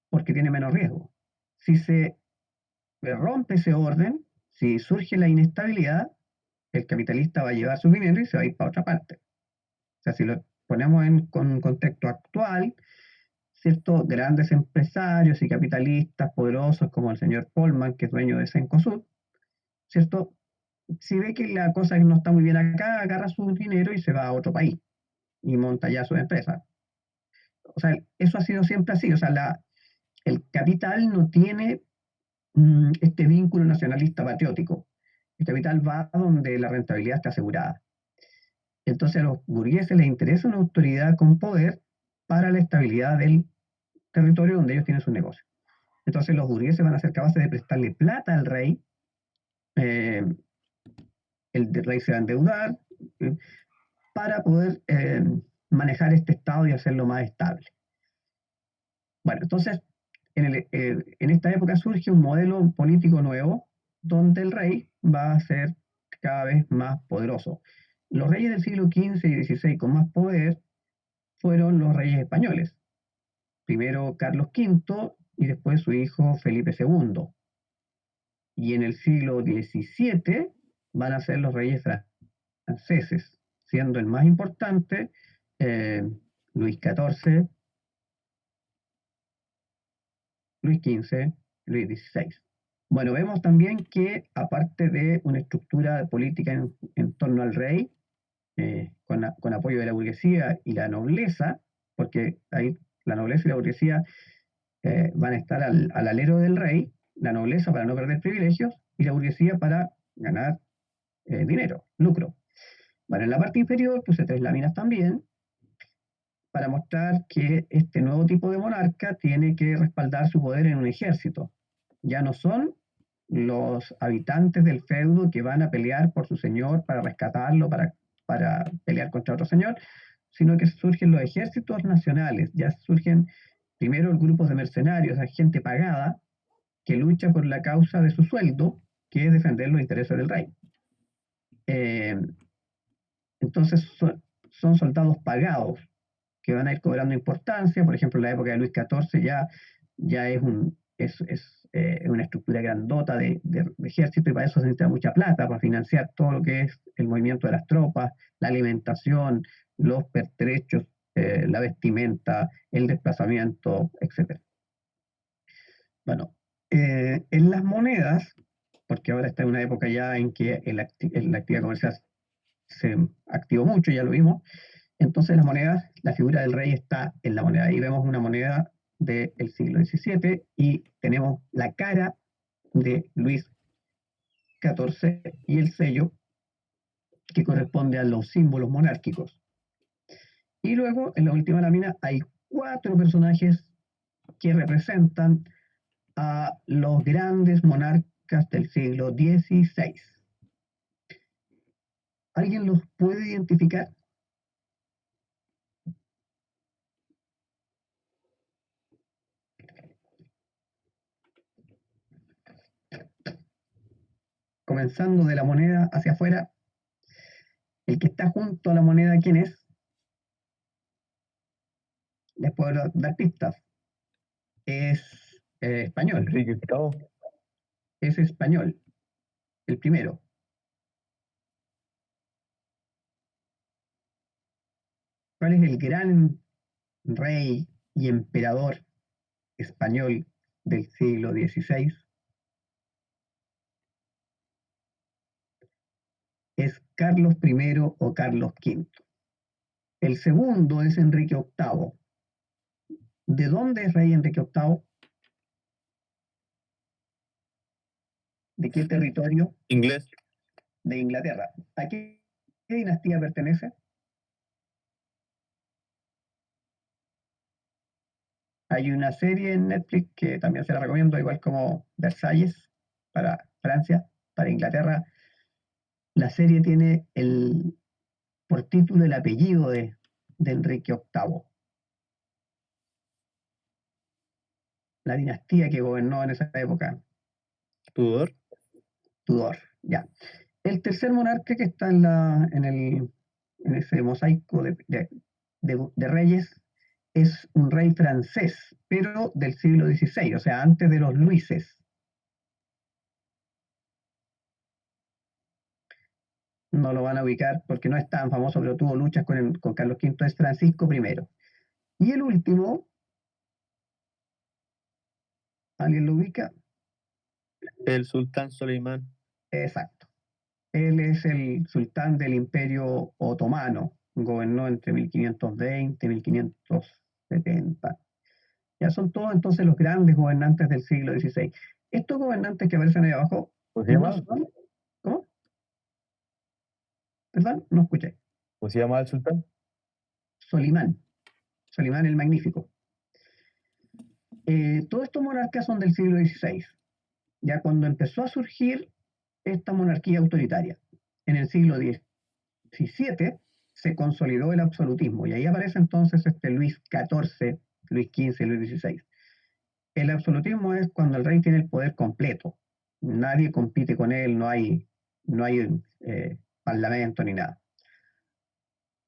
porque tiene menos riesgo. Si se rompe ese orden, si surge la inestabilidad, el capitalista va a llevar su dinero y se va a ir para otra parte. O sea, si lo ponemos con un contexto actual, ¿cierto? Grandes empresarios y capitalistas poderosos como el señor Polman, que es dueño de Cencosud, ¿cierto? Si ve que la cosa no está muy bien acá, agarra su dinero y se va a otro país y monta ya su empresa. O sea, eso ha sido siempre así. O sea, el capital no tiene este vínculo nacionalista patriótico. El capital va donde la rentabilidad está asegurada. Entonces a los burgueses les interesa una autoridad con poder para la estabilidad del territorio donde ellos tienen su negocio. Entonces los burgueses van a ser capaces de prestarle plata al rey, el rey se va a endeudar para poder manejar este estado y hacerlo más estable. Bueno, entonces en esta época surge un modelo político nuevo donde el rey va a ser cada vez más poderoso. Los reyes del siglo XV y XVI con más poder fueron los reyes españoles. Primero Carlos V y después su hijo Felipe II. Y en el siglo XVII van a ser los reyes franceses, siendo el más importante Luis XIV, Luis XV, Luis XVI. Bueno, vemos también que aparte de una estructura política en torno al rey, con apoyo de la burguesía y la nobleza, porque ahí la nobleza y la burguesía van a estar al alero del rey, la nobleza para no perder privilegios y la burguesía para ganar dinero, lucro. Bueno, en la parte inferior puse 3 láminas también para mostrar que este nuevo tipo de monarca tiene que respaldar su poder en un ejército. Ya no son los habitantes del feudo que van a pelear por su señor para rescatarlo, para pelear contra otro señor, sino que surgen los ejércitos nacionales, ya surgen primero grupos de mercenarios, gente pagada, que lucha por la causa de su sueldo, que es defender los intereses del rey. Entonces son soldados pagados, que van a ir cobrando importancia. Por ejemplo, en la época de Luis XIV ya es una estructura grandota de ejército, y para eso se necesita mucha plata, para financiar todo lo que es el movimiento de las tropas, la alimentación, los pertrechos, la vestimenta, el desplazamiento, etc. Bueno, en las monedas, porque ahora está en una época ya en que la actividad comercial se activó mucho, ya lo vimos. Entonces las monedas, la figura del rey está en la moneda. Ahí vemos una moneda del siglo XVII y tenemos la cara de Luis XIV y el sello que corresponde a los símbolos monárquicos. Y luego, en la última lámina, hay 4 personajes que representan a los grandes monarcas del siglo XVI. ¿Alguien los puede identificar? Comenzando de la moneda hacia afuera, el que está junto a la moneda, ¿quién es? Les puedo dar pistas. Es español. Enrique VIII. Es español. El primero. ¿Cuál es el gran rey y emperador español del siglo XVI? Es Carlos I o Carlos V. El segundo es Enrique VIII. ¿De dónde es rey Enrique VIII? ¿De qué territorio? Inglés. De Inglaterra. ¿A qué dinastía pertenece? Hay una serie en Netflix que también se la recomiendo, igual como Versalles para Francia, para Inglaterra. La serie tiene por título el apellido de Enrique VIII. La dinastía que gobernó en esa época, Tudor. Tudor. Ya. El tercer monarca que está en ese mosaico de reyes es un rey francés, pero del siglo XVI, o sea, antes de los Luises. No lo van a ubicar porque no es tan famoso, pero tuvo luchas con Carlos V, es Francisco I. Y el último, ¿alguien lo ubica? El sultán Soleimán. Exacto. Él es el sultán del Imperio Otomano, gobernó entre 1520 y 1570. Ya son todos entonces los grandes gobernantes del siglo XVI. Estos gobernantes que aparecen ahí abajo, ¿Cómo se llama? ¿Cómo? ¿Perdón? No escuché. ¿Cómo se llama el sultán? Solimán el Magnífico. Todos estos monarcas son del siglo XVI, ya cuando empezó a surgir esta monarquía autoritaria. En el siglo XVII se consolidó el absolutismo y ahí aparece entonces Luis XIV, Luis XV, Luis XVI. El absolutismo es cuando el rey tiene el poder completo. Nadie compite con él, no hay parlamento ni nada.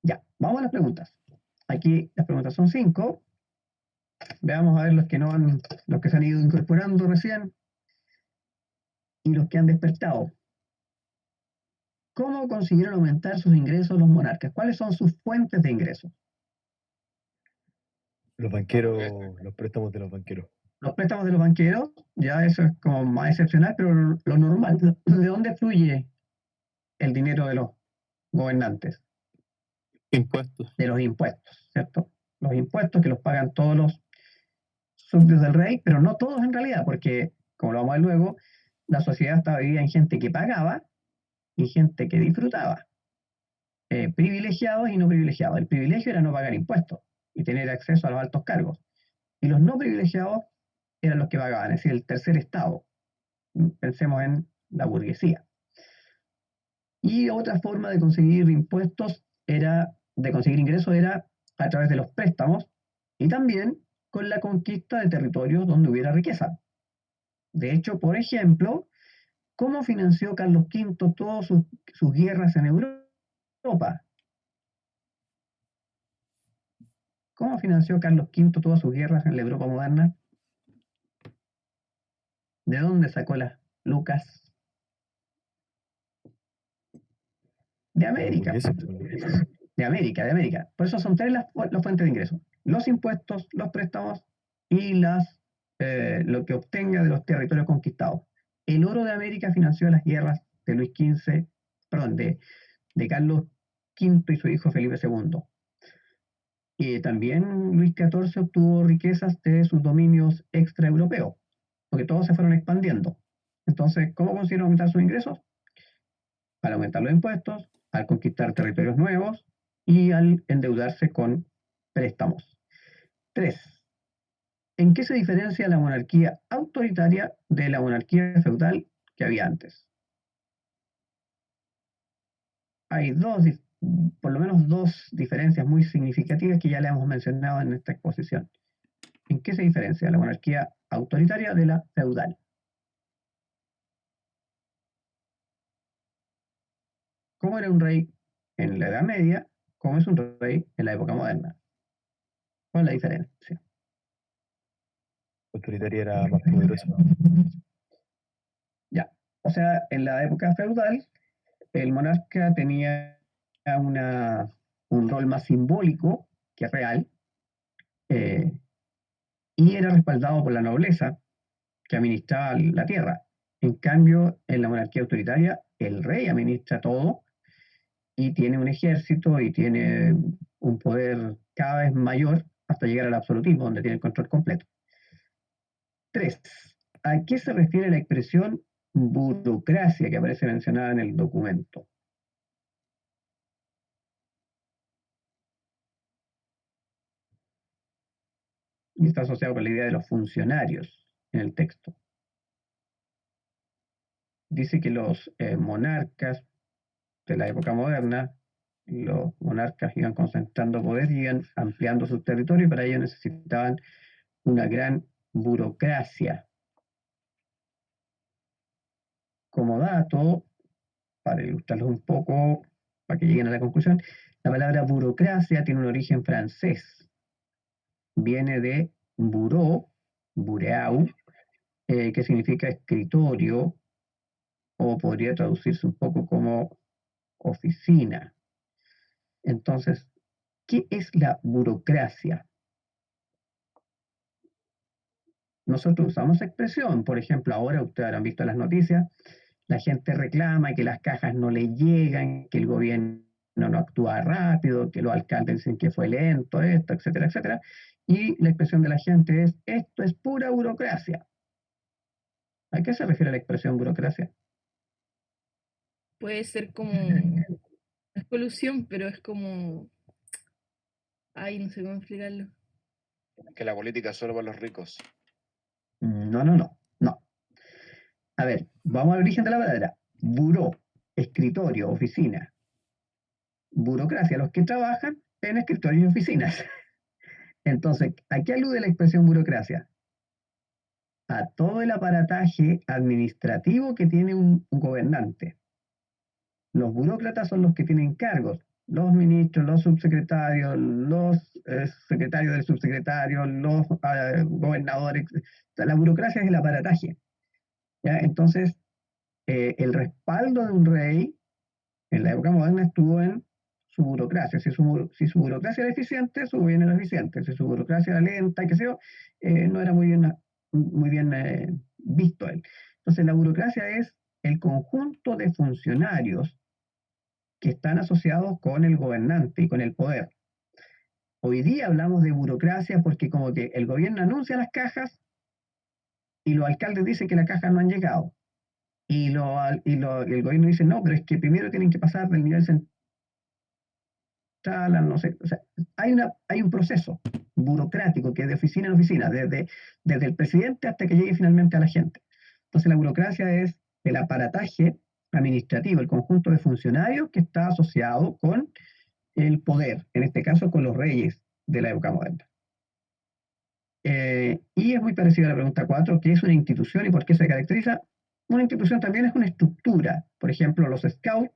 Ya, vamos a las preguntas. Aquí las preguntas son 5. Veamos a ver los que se han ido incorporando recién y los que han despertado. ¿Cómo consiguieron aumentar sus ingresos los monarcas? ¿Cuáles son sus fuentes de ingresos? Los banqueros, los préstamos de los banqueros. Los préstamos de los banqueros, ya eso es como más excepcional, pero lo normal. ¿De dónde fluye el dinero de los gobernantes? Impuestos. De los impuestos, ¿cierto? Los impuestos que los pagan todos los súbditos del rey, pero no todos en realidad, porque, como lo vamos a ver luego, la sociedad estaba dividida en gente que pagaba y gente que disfrutaba. Privilegiados y no privilegiados. El privilegio era no pagar impuestos y tener acceso a los altos cargos. Y los no privilegiados eran los que pagaban, es decir, el tercer estado. Pensemos en la burguesía. Y otra forma de conseguir ingresos era a través de los préstamos y también con la conquista de territorios donde hubiera riqueza. De hecho, por ejemplo, ¿cómo financió Carlos V todas sus guerras en Europa? ¿Cómo financió Carlos V todas sus guerras en la Europa moderna? ¿De dónde sacó las lucas? De América. De América. Por eso son 3 las fuentes de ingresos. Los impuestos, los préstamos y lo que obtenga de los territorios conquistados. El oro de América financió las guerras de Luis XV, perdón, de Carlos V y su hijo Felipe II. Y también Luis XIV obtuvo riquezas de sus dominios extraeuropeos, porque todos se fueron expandiendo. Entonces, ¿cómo consiguieron aumentar sus ingresos? Al aumentar los impuestos, al conquistar territorios nuevos y al endeudarse con préstamos. 3. ¿En qué se diferencia la monarquía autoritaria de la monarquía feudal que había antes? Hay por lo menos 2 diferencias muy significativas que ya le hemos mencionado en esta exposición. ¿En qué se diferencia la monarquía autoritaria de la feudal? ¿Cómo era un rey en la Edad Media? ¿Cómo es un rey en la época moderna? ¿Cuál es la diferencia? La autoritaria era más poderosa. Ya, o sea, en la época feudal, el monarca tenía un rol más simbólico que real, y era respaldado por la nobleza que administraba la tierra. En cambio, en la monarquía autoritaria, el rey administra todo y tiene un ejército y tiene un poder cada vez mayor hasta llegar al absolutismo, donde tiene el control completo. 3. ¿A qué se refiere la expresión burocracia que aparece mencionada en el documento. Y está asociado con la idea de los funcionarios en el texto. Dice que los monarcas de la época moderna, los monarcas iban concentrando poder y iban ampliando sus territorios, y para ello necesitaban una gran burocracia. Como dato, para ilustrarlos un poco, para que lleguen a la conclusión, la palabra burocracia tiene un origen francés. Viene de bureau, bureau, que significa escritorio, o podría traducirse un poco como oficina. Entonces, ¿qué es la burocracia? Nosotros usamos esa expresión, por ejemplo, ahora ustedes habrán visto las noticias, la gente reclama que las cajas no le llegan, que el gobierno no actúa rápido, que los alcaldes dicen que fue lento, esto, etcétera, etcétera. Y la expresión de la gente es, esto es pura burocracia. ¿A qué se refiere la expresión burocracia? Puede ser como, no es polución, pero es como, ay, no sé cómo explicarlo. Que la política es solo para los ricos. No. A ver, vamos al origen de la palabra. Buró, escritorio, oficina. Burocracia, los que trabajan en escritorios y oficinas. Entonces, ¿a qué alude la expresión burocracia? A todo el aparataje administrativo que tiene un gobernante. Los burócratas son los que tienen cargos, los ministros, los subsecretarios, los secretarios del subsecretario, los gobernadores. O sea, la burocracia es el aparataje. ¿Ya? Entonces, el respaldo de un rey en la época moderna estuvo en su burocracia. Si su burocracia era eficiente, su gobierno era eficiente. Si su burocracia era lenta, qué sé yo, no era muy bien visto él. Entonces, la burocracia es el conjunto de funcionarios que están asociados con el gobernante y con el poder. Hoy día hablamos de burocracia porque como que el gobierno anuncia las cajas y los alcaldes dicen que las cajas no han llegado. Y el gobierno dice, no, pero es que primero tienen que pasar del nivel central a no sé. O sea, hay un proceso burocrático que es de oficina en oficina, desde el presidente hasta que llegue finalmente a la gente. Entonces la burocracia es el aparataje administrativo, el conjunto de funcionarios que está asociado con el poder, en este caso con los reyes de la época moderna. Y es muy parecido a la pregunta 4, ¿qué es una institución y por qué se caracteriza? Una institución también es una estructura. Por ejemplo, los scouts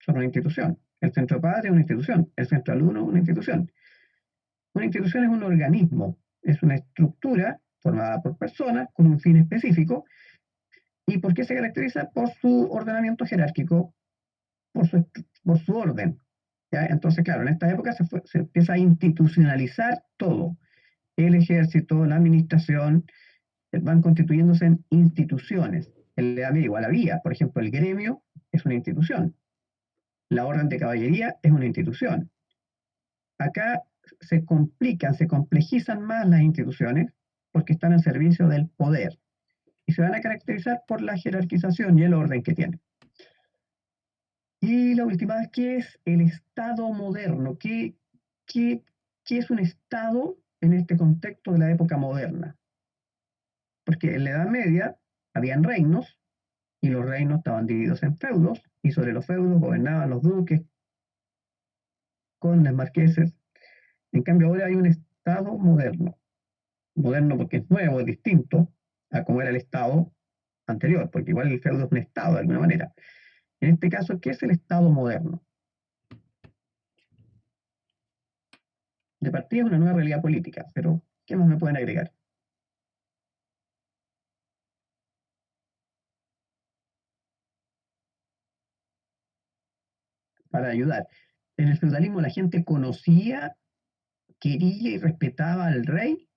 son una institución. El centro padre es una institución. El centro alumno es una institución. Una institución es un organismo, es una estructura formada por personas con un fin específico. ¿Y por qué se caracteriza? Por su ordenamiento jerárquico, por su orden. ¿Ya? Entonces, claro, en esta época se empieza a institucionalizar todo. El ejército, la administración, van constituyéndose en instituciones. Le da igual a la vía. Por ejemplo, el gremio es una institución. La orden de caballería es una institución. Acá se complican, se complejizan más las instituciones porque están al servicio del poder y se van a caracterizar por la jerarquización y el orden que tienen. Y la última, ¿qué es el Estado moderno? ¿Qué es un Estado en este contexto de la época moderna? Porque en la Edad Media habían reinos y los reinos estaban divididos en feudos y sobre los feudos gobernaban los duques, condes, marqueses. En cambio ahora hay un Estado moderno. Moderno porque es nuevo, es distinto a cómo era el Estado anterior, porque igual el feudo es un Estado de alguna manera. En este caso, ¿qué es el Estado moderno? De partida es una nueva realidad política, pero ¿qué más me pueden agregar? Para ayudar. En el feudalismo la gente conocía, quería y respetaba al rey.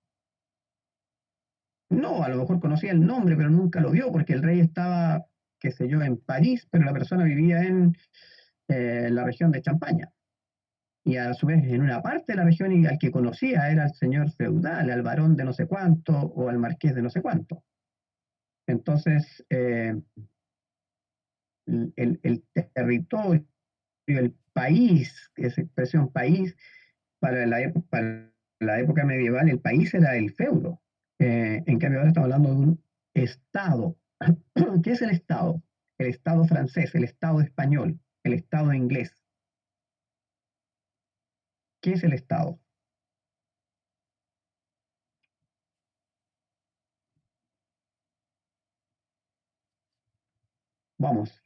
No, a lo mejor conocía el nombre, pero nunca lo vio, porque el rey estaba, qué sé yo, en París, pero la persona vivía en la región de Champaña. Y a su vez, en una parte de la región, y al que conocía era el señor feudal, al barón de no sé cuánto, o al marqués de no sé cuánto. Entonces, el territorio, el país, esa expresión país, para la época medieval, el país era el feudo. En cambio, ahora estamos hablando de un Estado. ¿Qué es el Estado? El Estado francés, el Estado español, el Estado inglés. ¿Qué es el Estado? Vamos,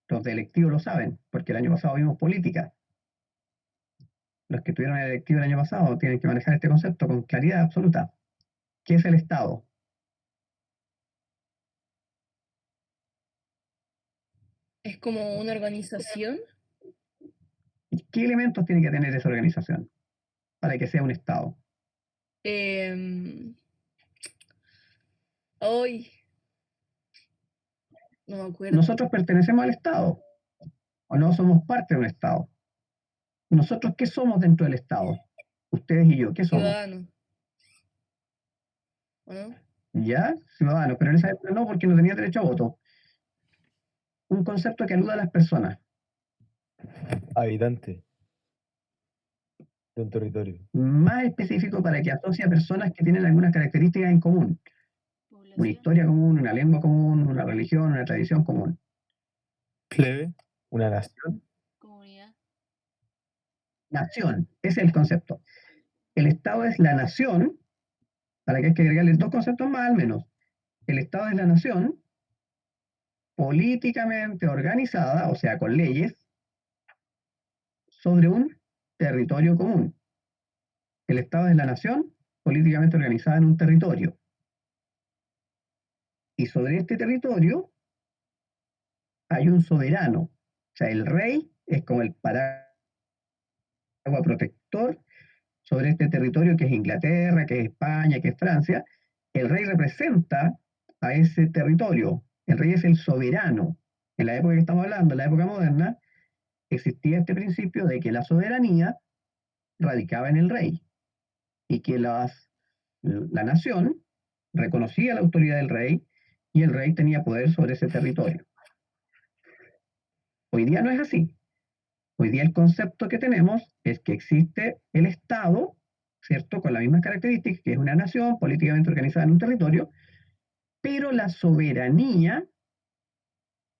los de electivo lo saben, porque el año pasado vimos política. Los que tuvieron el electivo el año pasado tienen que manejar este concepto con claridad absoluta. ¿Qué es el Estado? Es como una organización. ¿Qué elementos tiene que tener esa organización para que sea un Estado? Hoy no me acuerdo. Nosotros pertenecemos al Estado o no somos parte de un Estado. ¿Nosotros qué somos dentro del Estado? Ustedes y yo, ¿qué somos? Ciudadano. ¿O no? Ya, ciudadanos, pero en esa época no, porque no tenía derecho a voto. Un concepto que aluda a las personas. Habitante de un territorio. Más específico para que asocie a personas que tienen algunas características en común. Una Población. historia común, una lengua común, una religión, una tradición común. Plebe. Una nación. Comunidad. Nación, ese es el concepto. El Estado es la nación, para que hay que agregarle dos conceptos más al menos. El Estado es la nación políticamente organizada, o sea, con leyes, sobre un territorio común. El Estado es la nación políticamente organizada en un territorio. Y sobre este territorio hay un soberano. O sea, el rey es como el paraguas protector sobre este territorio que es Inglaterra, que es España, que es Francia. El rey representa a ese territorio. El rey es el soberano. En la época que estamos hablando, en la época moderna, existía este principio de que la soberanía radicaba en el rey y que la nación reconocía la autoridad del rey y el rey tenía poder sobre ese territorio. Hoy día no es así. Hoy día el concepto que tenemos es que existe el Estado, ¿cierto? Con las mismas características, que es una nación políticamente organizada en un territorio, pero la soberanía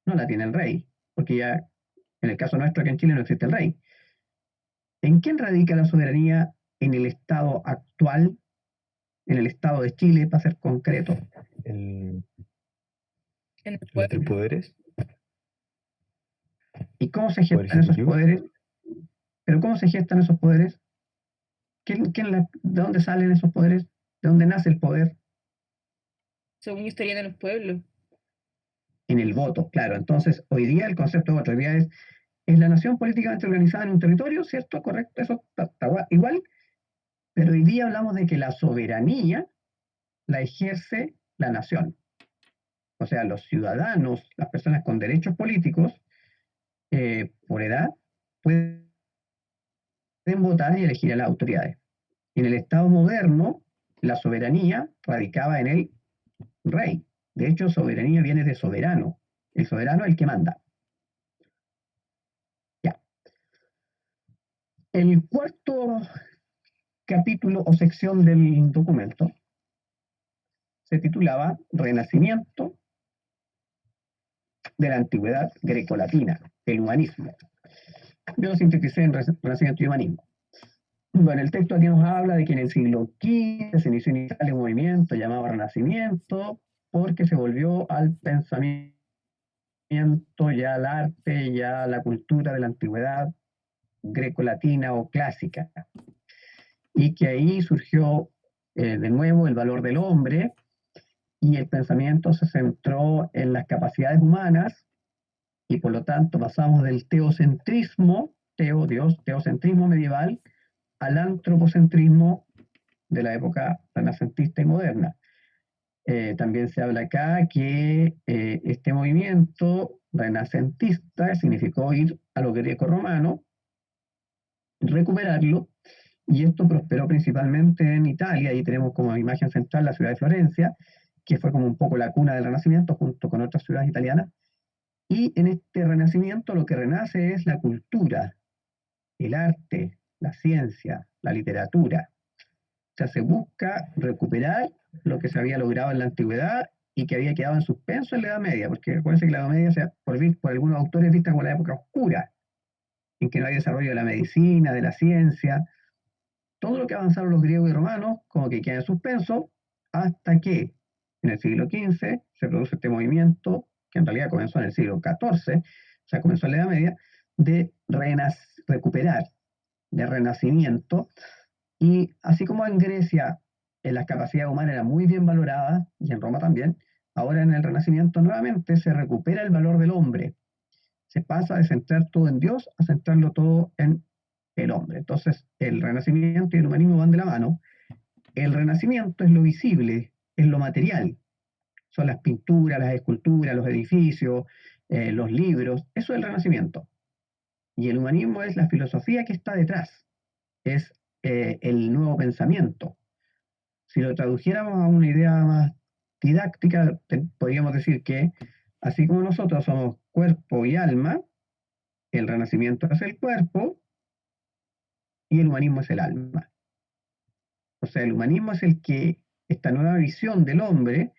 no la tiene el rey, porque ya en el caso nuestro aquí en Chile no existe el rey. ¿En quién radica la soberanía en el Estado actual, en el Estado de Chile, para ser concreto? En En el los pueblo. tres poderes. ¿Y cómo se Poder gestan esos ejecutivo. poderes? ¿Pero cómo se gestan esos poderes? ¿De dónde salen esos poderes? ¿De dónde nace el poder? Según yo estarían en los pueblos. En el voto, claro. Entonces, hoy día el concepto de voto, hoy día es la nación políticamente organizada en un territorio, ¿cierto? Correcto, eso está igual. Pero hoy día hablamos de que la soberanía la ejerce la nación. O sea, los ciudadanos, las personas con derechos políticos, por edad, pueden votar y elegir a las autoridades. En el Estado moderno, la soberanía radicaba en el rey. De hecho, soberanía viene de soberano. El soberano es el que manda. Ya. El cuarto capítulo o sección del documento se titulaba Renacimiento de la Antigüedad Grecolatina, el humanismo. Yo lo sinteticé en Renacimiento y Humanismo. Bueno, el texto aquí nos habla de que en el siglo XV se inició un movimiento llamado Renacimiento, porque se volvió al pensamiento, ya al arte, ya a la cultura de la antigüedad grecolatina o clásica. Y que ahí surgió de nuevo el valor del hombre y el pensamiento se centró en las capacidades humanas y por lo tanto pasamos del teocentrismo, teocentrismo medieval, al antropocentrismo de la época renacentista y moderna. También se habla acá que este movimiento renacentista significó ir a lo greco-romano, recuperarlo, y esto prosperó principalmente en Italia. Ahí tenemos como imagen central la ciudad de Florencia, que fue como un poco la cuna del Renacimiento junto con otras ciudades italianas. Y en este Renacimiento lo que renace es la cultura, el arte, la ciencia, la literatura. O sea, se busca recuperar lo que se había logrado en la antigüedad y que había quedado en suspenso en la Edad Media, porque recuerden que la Edad Media, por algunos autores, es vista como la época oscura, en que no hay desarrollo de la medicina, de la ciencia. Todo lo que avanzaron los griegos y romanos como que queda en suspenso hasta que en el siglo XV se produce este movimiento, que en realidad comenzó en el siglo XIV, o sea, comenzó en la Edad Media, de recuperar, de renacimiento. Y así como en Grecia las capacidades humanas eran muy bien valoradas, y en Roma también, ahora en el Renacimiento nuevamente se recupera el valor del hombre. Se pasa de centrar todo en Dios a centrarlo todo en el hombre. Entonces, el Renacimiento y el humanismo van de la mano. El Renacimiento es lo visible, es lo material. Son las pinturas, las esculturas, los edificios, los libros. Eso es el Renacimiento. Y el humanismo es la filosofía que está detrás. Es el nuevo pensamiento. Si lo tradujéramos a una idea más didáctica, podríamos decir que así como nosotros somos cuerpo y alma, el Renacimiento es el cuerpo y el humanismo es el alma. O sea, el humanismo es el que, esta nueva visión del hombre,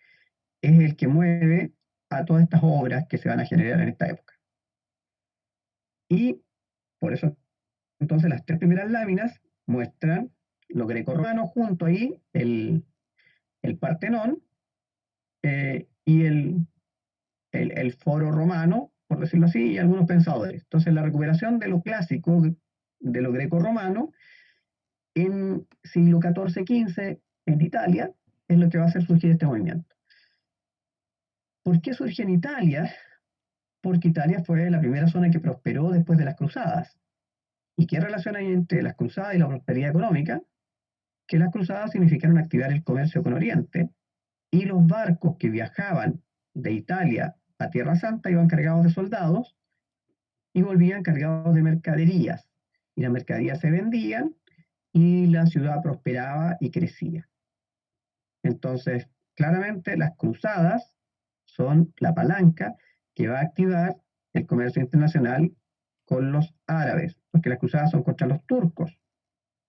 es el que mueve a todas estas obras que se van a generar en esta época. Y por eso, entonces, las tres primeras láminas muestran lo greco-romano, junto ahí el Partenón y el foro romano, por decirlo así, y algunos pensadores. Entonces, la recuperación de lo clásico, de lo greco-romano, en siglo XIV-XV en Italia, es lo que va a hacer surgir este movimiento. ¿Por qué surge en Italia? Porque Italia fue la primera zona que prosperó después de las cruzadas. ¿Y qué relación hay entre las cruzadas y la prosperidad económica? Que las cruzadas significaron activar el comercio con Oriente, y los barcos que viajaban de Italia a Tierra Santa iban cargados de soldados y volvían cargados de mercaderías. Y las mercaderías se vendían y la ciudad prosperaba y crecía. Entonces, claramente las cruzadas son la palanca que va a activar el comercio internacional con los árabes, porque las cruzadas son contra los turcos.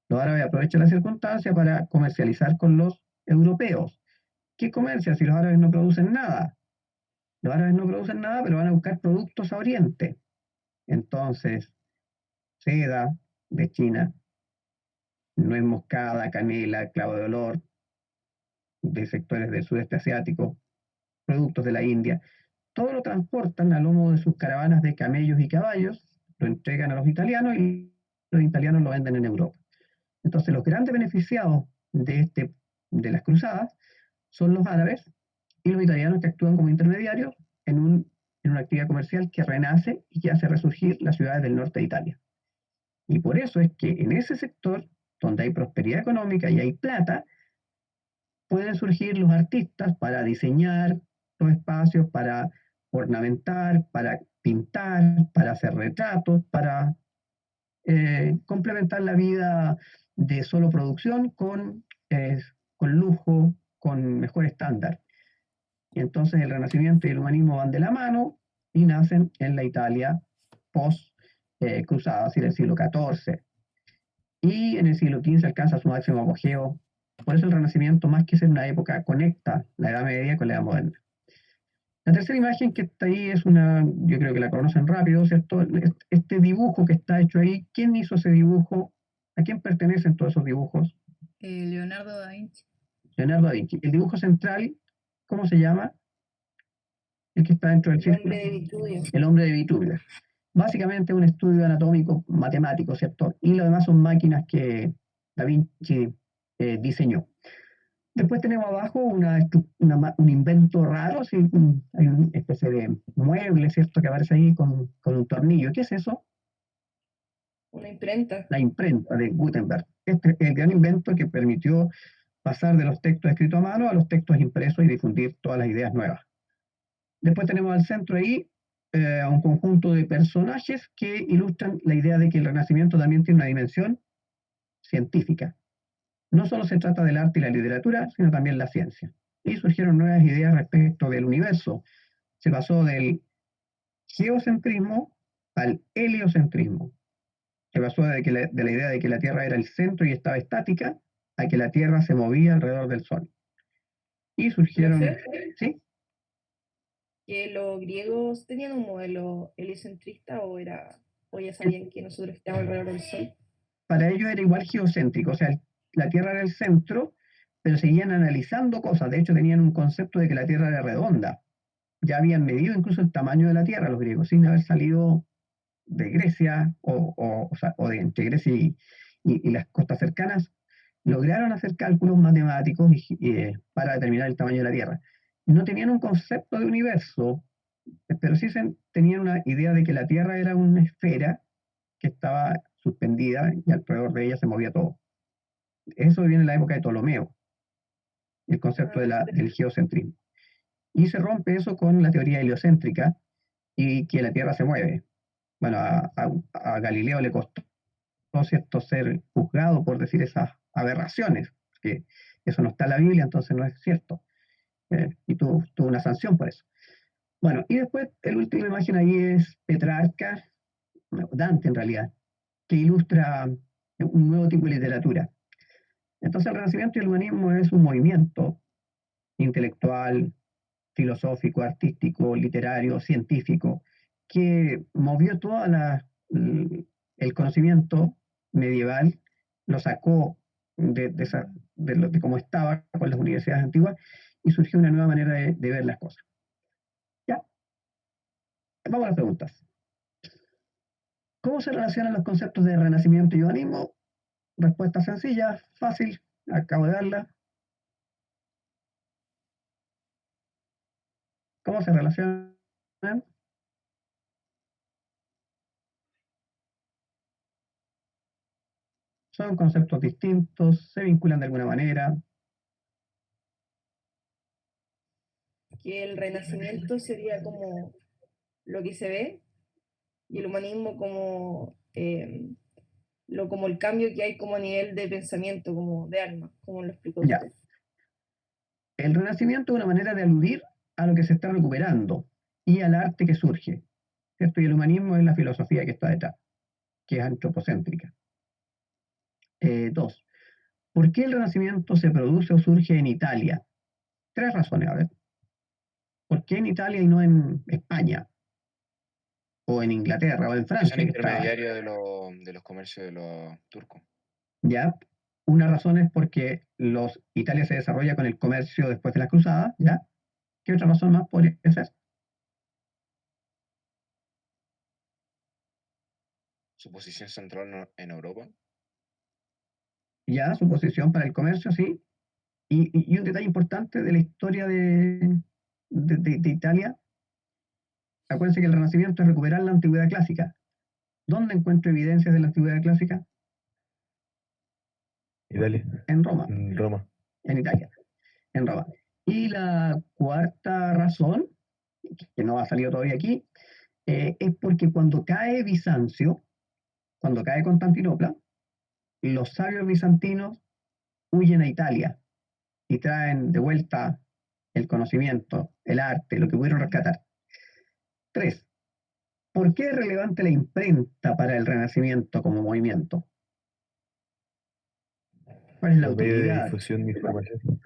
Los árabes aprovechan la circunstancia para comercializar con los europeos. ¿Qué comercia si los árabes no producen nada? Los árabes no producen nada, pero van a buscar productos a Oriente. Entonces, seda de China, nuez moscada, canela, clavo de olor, de sectores del sudeste asiático, productos de la India, todo lo transportan a lomo de sus caravanas de camellos y caballos, lo entregan a los italianos y los italianos lo venden en Europa. Entonces, los grandes beneficiados de las cruzadas son los árabes y los italianos, que actúan como intermediarios en una actividad comercial que renace y que hace resurgir las ciudades del norte de Italia. Y por eso es que en ese sector, donde hay prosperidad económica y hay plata, pueden surgir los artistas para diseñar los espacios, para ornamentar, para pintar, para hacer retratos, para complementar la vida de solo producción con lujo, con mejor estándar. Y entonces el Renacimiento y el humanismo van de la mano y nacen en la Italia post-cruzada, es decir, el siglo XIV. Y en el siglo XV alcanza su máximo apogeo. Por eso el Renacimiento, más que ser una época, conecta la Edad Media con la Edad Moderna. La tercera imagen que está ahí es yo creo que la conocen rápido, ¿cierto? Este dibujo que está hecho ahí, ¿quién hizo ese dibujo? ¿A quién pertenecen todos esos dibujos? Leonardo da Vinci. Leonardo da Vinci. El dibujo central, ¿cómo se llama? El que está dentro del El círculo. hombre de Vitruvio. El hombre de Vitruvio. Básicamente un estudio anatómico matemático, ¿cierto? Y lo demás son máquinas que Da Vinci diseñó. Después tenemos abajo un invento raro, ¿sí? Hay una especie de mueble, ¿cierto? Que aparece ahí con un tornillo. ¿Qué es eso? Una imprenta. La imprenta de Gutenberg. Este es el gran invento que permitió pasar de los textos escritos a mano a los textos impresos y difundir todas las ideas nuevas. Después tenemos al centro ahí un conjunto de personajes que ilustran la idea de que el Renacimiento también tiene una dimensión científica. No solo se trata del arte y la literatura, sino también la ciencia. y surgieron nuevas ideas respecto del universo. Se pasó del geocentrismo al heliocentrismo. Se pasó de la idea de que la Tierra era el centro y estaba estática a que la Tierra se movía alrededor del Sol. Y surgieron, Profe, ¿sí? ¿que los griegos tenían un modelo heliocentrista o ya sabían que nosotros estábamos alrededor del Sol? Para ellos era igual geocéntrico, o sea, la Tierra era el centro, pero seguían analizando cosas. De hecho, tenían un concepto de que la Tierra era redonda. Ya habían medido incluso el tamaño de la Tierra los griegos, sin haber salido de Grecia o de entre Grecia y las costas cercanas. Lograron hacer cálculos matemáticos para determinar el tamaño de la Tierra. No tenían un concepto de universo, pero sí tenían una idea de que la Tierra era una esfera que estaba suspendida y alrededor de ella se movía todo. Eso viene en la época de Ptolomeo, el concepto del geocentrismo. Y se rompe eso con la teoría heliocéntrica y que la Tierra se mueve. Bueno, a Galileo le costó, ¿cierto?, ser juzgado por decir esas aberraciones, que eso no está en la Biblia, entonces no es cierto. Y tuvo una sanción por eso. Bueno, y después, la última imagen ahí es Petrarca, Dante en realidad, que ilustra un nuevo tipo de literatura. Entonces el Renacimiento y el humanismo es un movimiento intelectual, filosófico, artístico, literario, científico, que movió todo el conocimiento medieval, lo sacó de cómo estaba con las universidades antiguas y surgió una nueva manera de ver las cosas. Ya, vamos a las preguntas. ¿Cómo se relacionan los conceptos de renacimiento y humanismo? Respuesta sencilla, fácil, acabo de darla. ¿Cómo se relacionan? Son conceptos distintos, se vinculan de alguna manera. Que el renacimiento sería como lo que se ve y el humanismo como, como el cambio que hay como a nivel de pensamiento, como de alma, como lo explicó Ya. usted. El renacimiento es una manera de aludir a lo que se está recuperando y al arte que surge, ¿cierto? Y el humanismo es la filosofía que está detrás, que es antropocéntrica. 2. ¿Por qué el renacimiento se produce o surge en Italia? 3 razones, a ver. ¿Por qué en Italia y no en España? O en Inglaterra o en Que son Francia, que estaba. intermediarios de los comercios de los turcos. ¿Ya? Una razón es porque Italia se desarrolla con el comercio después de las cruzadas, ¿ya? ¿Qué otra razón más podría ser? Su posición central en Europa. Ya, su posición para el comercio, sí. Y un detalle importante de la historia de Italia, acuérdense que el Renacimiento es recuperar la antigüedad clásica. ¿Dónde encuentro evidencias de la antigüedad clásica? Italia, En Roma, Roma. en Italia, en Roma. Y la cuarta razón, que no ha salido todavía aquí, es porque cuando cae Bizancio, cuando cae Constantinopla, los sabios bizantinos huyen a Italia y traen de vuelta el conocimiento, el arte, lo que pudieron rescatar. 3. ¿Por qué es relevante la imprenta para el Renacimiento como movimiento? ¿Cuál es la Los medios de utilidad? difusión de información.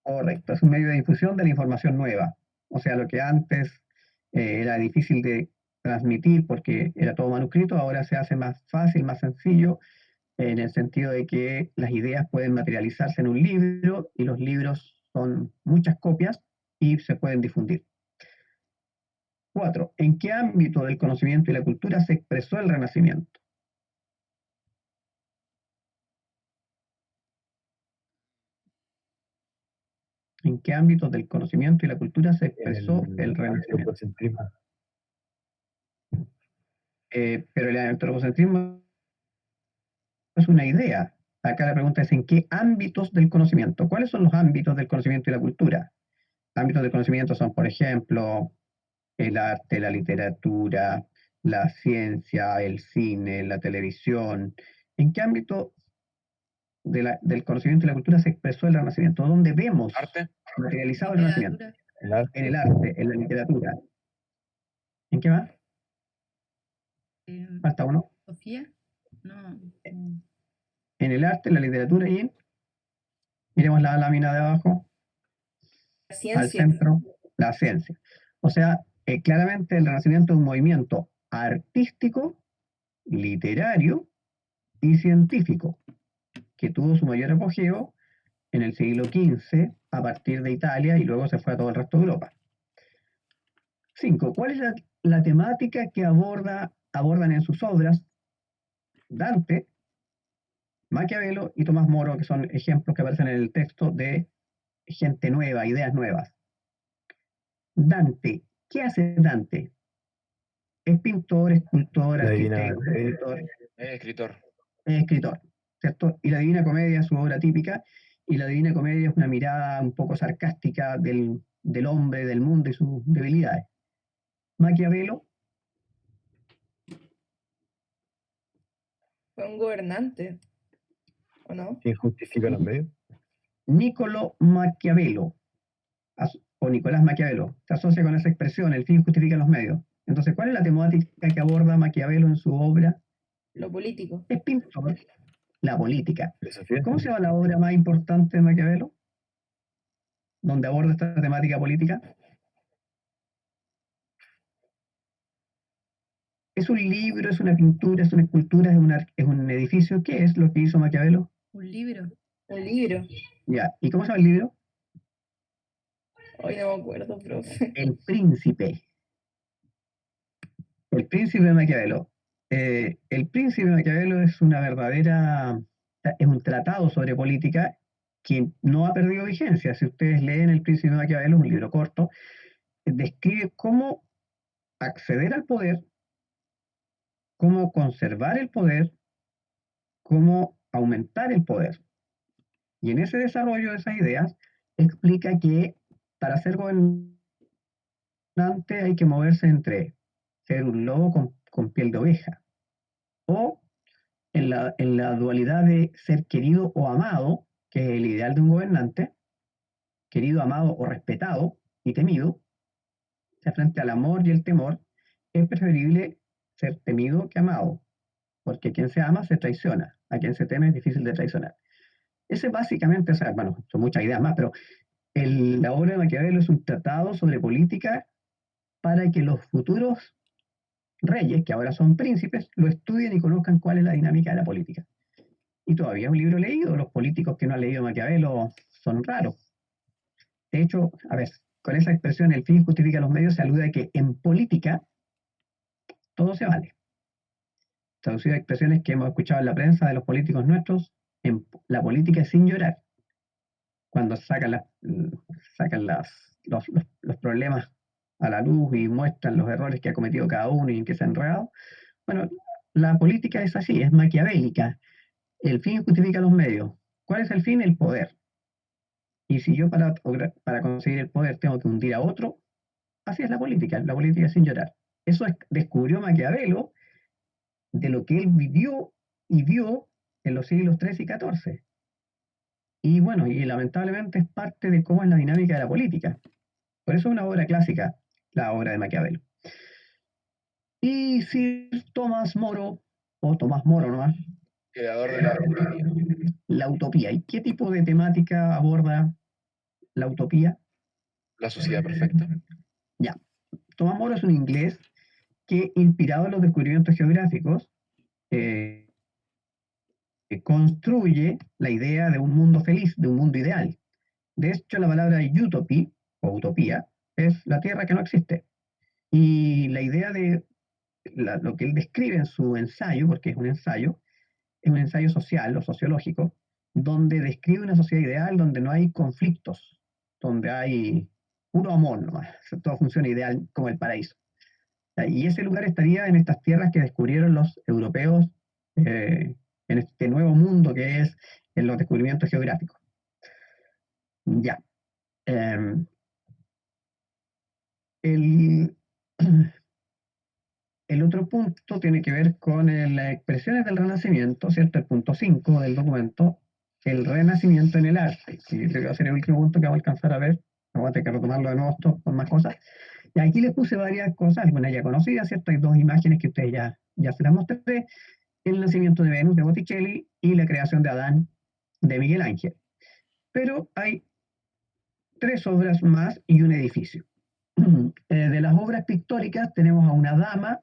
Correcto, es un medio de difusión de la información nueva. O sea, lo que antes era difícil de transmitir porque era todo manuscrito, ahora se hace más fácil, más sencillo, en el sentido de que las ideas pueden materializarse en un libro y los libros son muchas copias y se pueden difundir. 4. ¿En qué ámbito del conocimiento y la cultura se expresó el Renacimiento? ¿En qué ámbito del conocimiento y la cultura se En expresó el el Renacimiento? antropocentrismo. Pero el antropocentrismo es una idea. Acá la pregunta es ¿en qué ámbitos del conocimiento? ¿Cuáles son los ámbitos del conocimiento y la cultura? Ámbitos del conocimiento son, por ejemplo, el arte, la literatura, la ciencia, el cine, la televisión. ¿En qué ámbito del conocimiento y la cultura se expresó el Renacimiento? ¿Dónde vemos Arte, materializado el Renacimiento? Literatura. El arte. En el arte, en la literatura. ¿En qué más? Falta uno. Sofía. No. En el arte, en la literatura y en, miremos la lámina de abajo, La al ciencia. centro, la ciencia. O sea, claramente el Renacimiento es un movimiento artístico, literario y científico, que tuvo su mayor apogeo en el siglo XV a partir de Italia y luego se fue a todo el resto de Europa. 5. ¿Cuál es la temática que abordan en sus obras Dante, Maquiavelo y Tomás Moro, que son ejemplos que aparecen en el texto de gente nueva, ideas nuevas? Dante, ¿qué hace Dante? Es pintor, escultor, La Divina arquitecto, Comedia. escritor, escritor. es escritor, ¿cierto? Y la Divina Comedia es su obra típica, y la Divina Comedia es una mirada un poco sarcástica del hombre, del mundo y sus debilidades. Maquiavelo, Fue un gobernante, ¿o no? ¿Quién justifica los medios? Niccolò Maquiavelo, o Nicolás Maquiavelo, se asocia con esa expresión, el fin justifica los medios. Entonces, ¿cuál es la temática que aborda Maquiavelo en su obra? Lo político. Es pintor, la política. ¿Filosofía? ¿Cómo se llama la obra más importante de Maquiavelo? Donde aborda esta temática política. ¿Es un libro, es una pintura, es una escultura, es un edificio? ¿Qué es lo que hizo Maquiavelo? Un libro. Un libro. Ya, ¿y cómo se llama el libro? Hoy no me acuerdo, profe. El Príncipe. El Príncipe de Maquiavelo. El Príncipe de Maquiavelo es es un tratado sobre política que no ha perdido vigencia. Si ustedes leen El Príncipe de Maquiavelo, es un libro corto, describe cómo acceder al poder, cómo conservar el poder, cómo aumentar el poder. Y en ese desarrollo de esas ideas, explica que para ser gobernante hay que moverse entre ser un lobo con piel de oveja, o en la dualidad de ser querido o amado, que es el ideal de un gobernante, querido, amado o respetado y temido. O sea, frente al amor y el temor, es preferible ser temido que amado, porque a quien se ama se traiciona, a quien se teme es difícil de traicionar. Ese básicamente, o sea, bueno, son muchas ideas más, pero la obra de Maquiavelo es un tratado sobre política para que los futuros reyes, que ahora son príncipes, lo estudien y conozcan cuál es la dinámica de la política. Y todavía es un libro leído, los políticos que no han leído Maquiavelo son raros. De hecho, a ver, con esa expresión, el fin justifica los medios, se alude a que en política todo se vale. Traducido a expresiones que hemos escuchado en la prensa de los políticos nuestros, la política es sin llorar. Cuando sacan los problemas a la luz y muestran los errores que ha cometido cada uno y en qué se ha enredado. Bueno, la política es así, es maquiavélica. El fin justifica los medios. ¿Cuál es el fin? El poder. Y si yo para conseguir el poder tengo que hundir a otro, así es la política es sin llorar. Eso descubrió Maquiavelo de lo que él vivió y vio en los siglos XIII y XIV. Y bueno, y lamentablemente es parte de cómo es la dinámica de la política. Por eso es una obra clásica, la obra de Maquiavelo. Y Sir Tomás Moro, o Tomás Moro nomás, Creador de la utopía. la utopía. ¿Y qué tipo de temática aborda la utopía? La sociedad perfecta. Ya. Tomás Moro es un inglés que, inspirado en los descubrimientos geográficos, construye la idea de un mundo feliz, de un mundo ideal. De hecho, la palabra utopía o utopía es la tierra que no existe. Y la idea de lo que él describe en su ensayo, porque es un ensayo social o sociológico, donde describe una sociedad ideal donde no hay conflictos, donde hay puro amor nomás, todo funciona ideal como el paraíso. Y ese lugar estaría en estas tierras que descubrieron los europeos en este nuevo mundo que es en los descubrimientos geográficos. Ya. El otro punto tiene que ver con las expresiones del Renacimiento, ¿cierto? El punto 5 del documento, el renacimiento en el arte. Y este va a ser el último punto que vamos a alcanzar a ver. Vamos a tener que retomarlo de nuevo esto con más cosas. Y aquí les puse varias cosas, algunas ya conocidas, ¿cierto? Hay dos imágenes que ustedes ya se las mostré. El nacimiento de Venus de Botticelli y la creación de Adán de Miguel Ángel. Pero hay 3 obras más y un edificio. De las obras pictóricas tenemos a una dama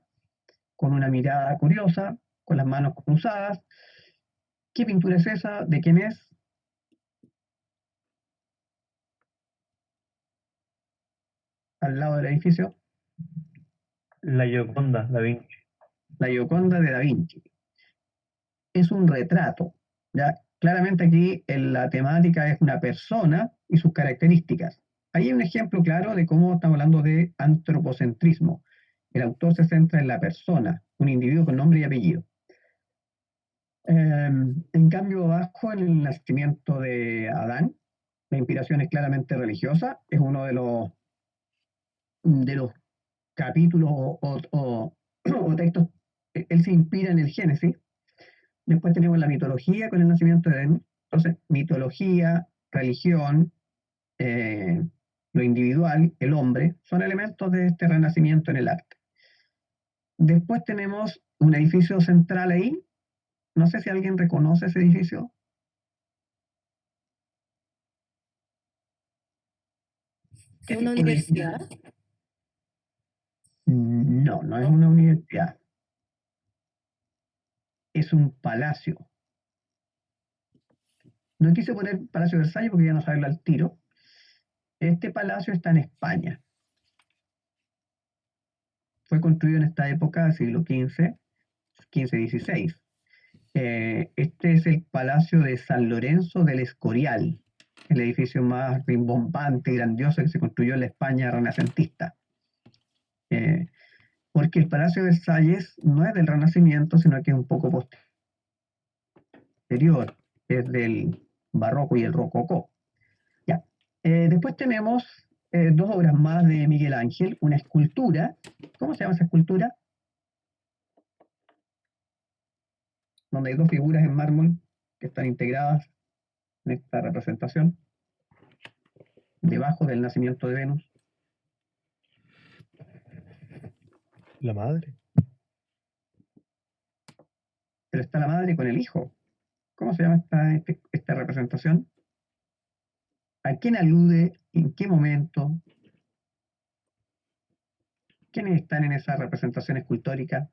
con una mirada curiosa, con las manos cruzadas. ¿Qué pintura es esa? ¿De quién es? Al lado del edificio. La Gioconda, Da Vinci. La Gioconda de Da Vinci. Es un retrato. ¿Ya? Claramente aquí la temática es una persona y sus características. Ahí hay un ejemplo claro de cómo estamos hablando de antropocentrismo. El autor se centra en la persona, un individuo con nombre y apellido. En cambio, abajo, en el nacimiento de Adán, la inspiración es claramente religiosa, es uno de los capítulos o textos, él se inspira en el Génesis. Después tenemos la mitología con el nacimiento de Adán. Entonces, mitología, religión, lo individual, el hombre, son elementos de este renacimiento en el arte. Después tenemos un edificio central ahí. No sé si alguien reconoce ese edificio. ¿Es una universidad? No, no es una universidad. Es un palacio. No quise poner Palacio de Versalles porque ya no saberlo al tiro. Este palacio está en España. Fue construido en esta época del siglo XV, XVI. Este es el Palacio de San Lorenzo del Escorial, el edificio más rimbombante y grandioso que se construyó en la España renacentista. Porque el Palacio de Versalles no es del Renacimiento, sino que es un poco posterior, es del Barroco y el Rococó. Ya. Después tenemos 2 obras más de Miguel Ángel, una escultura. ¿Cómo se llama esa escultura? Donde hay 2 figuras en mármol que están integradas en esta representación, debajo del nacimiento de Venus. La madre. Pero está la madre con el hijo. ¿Cómo se llama esta representación? ¿A quién alude? ¿En qué momento? ¿Quiénes están en esa representación escultórica?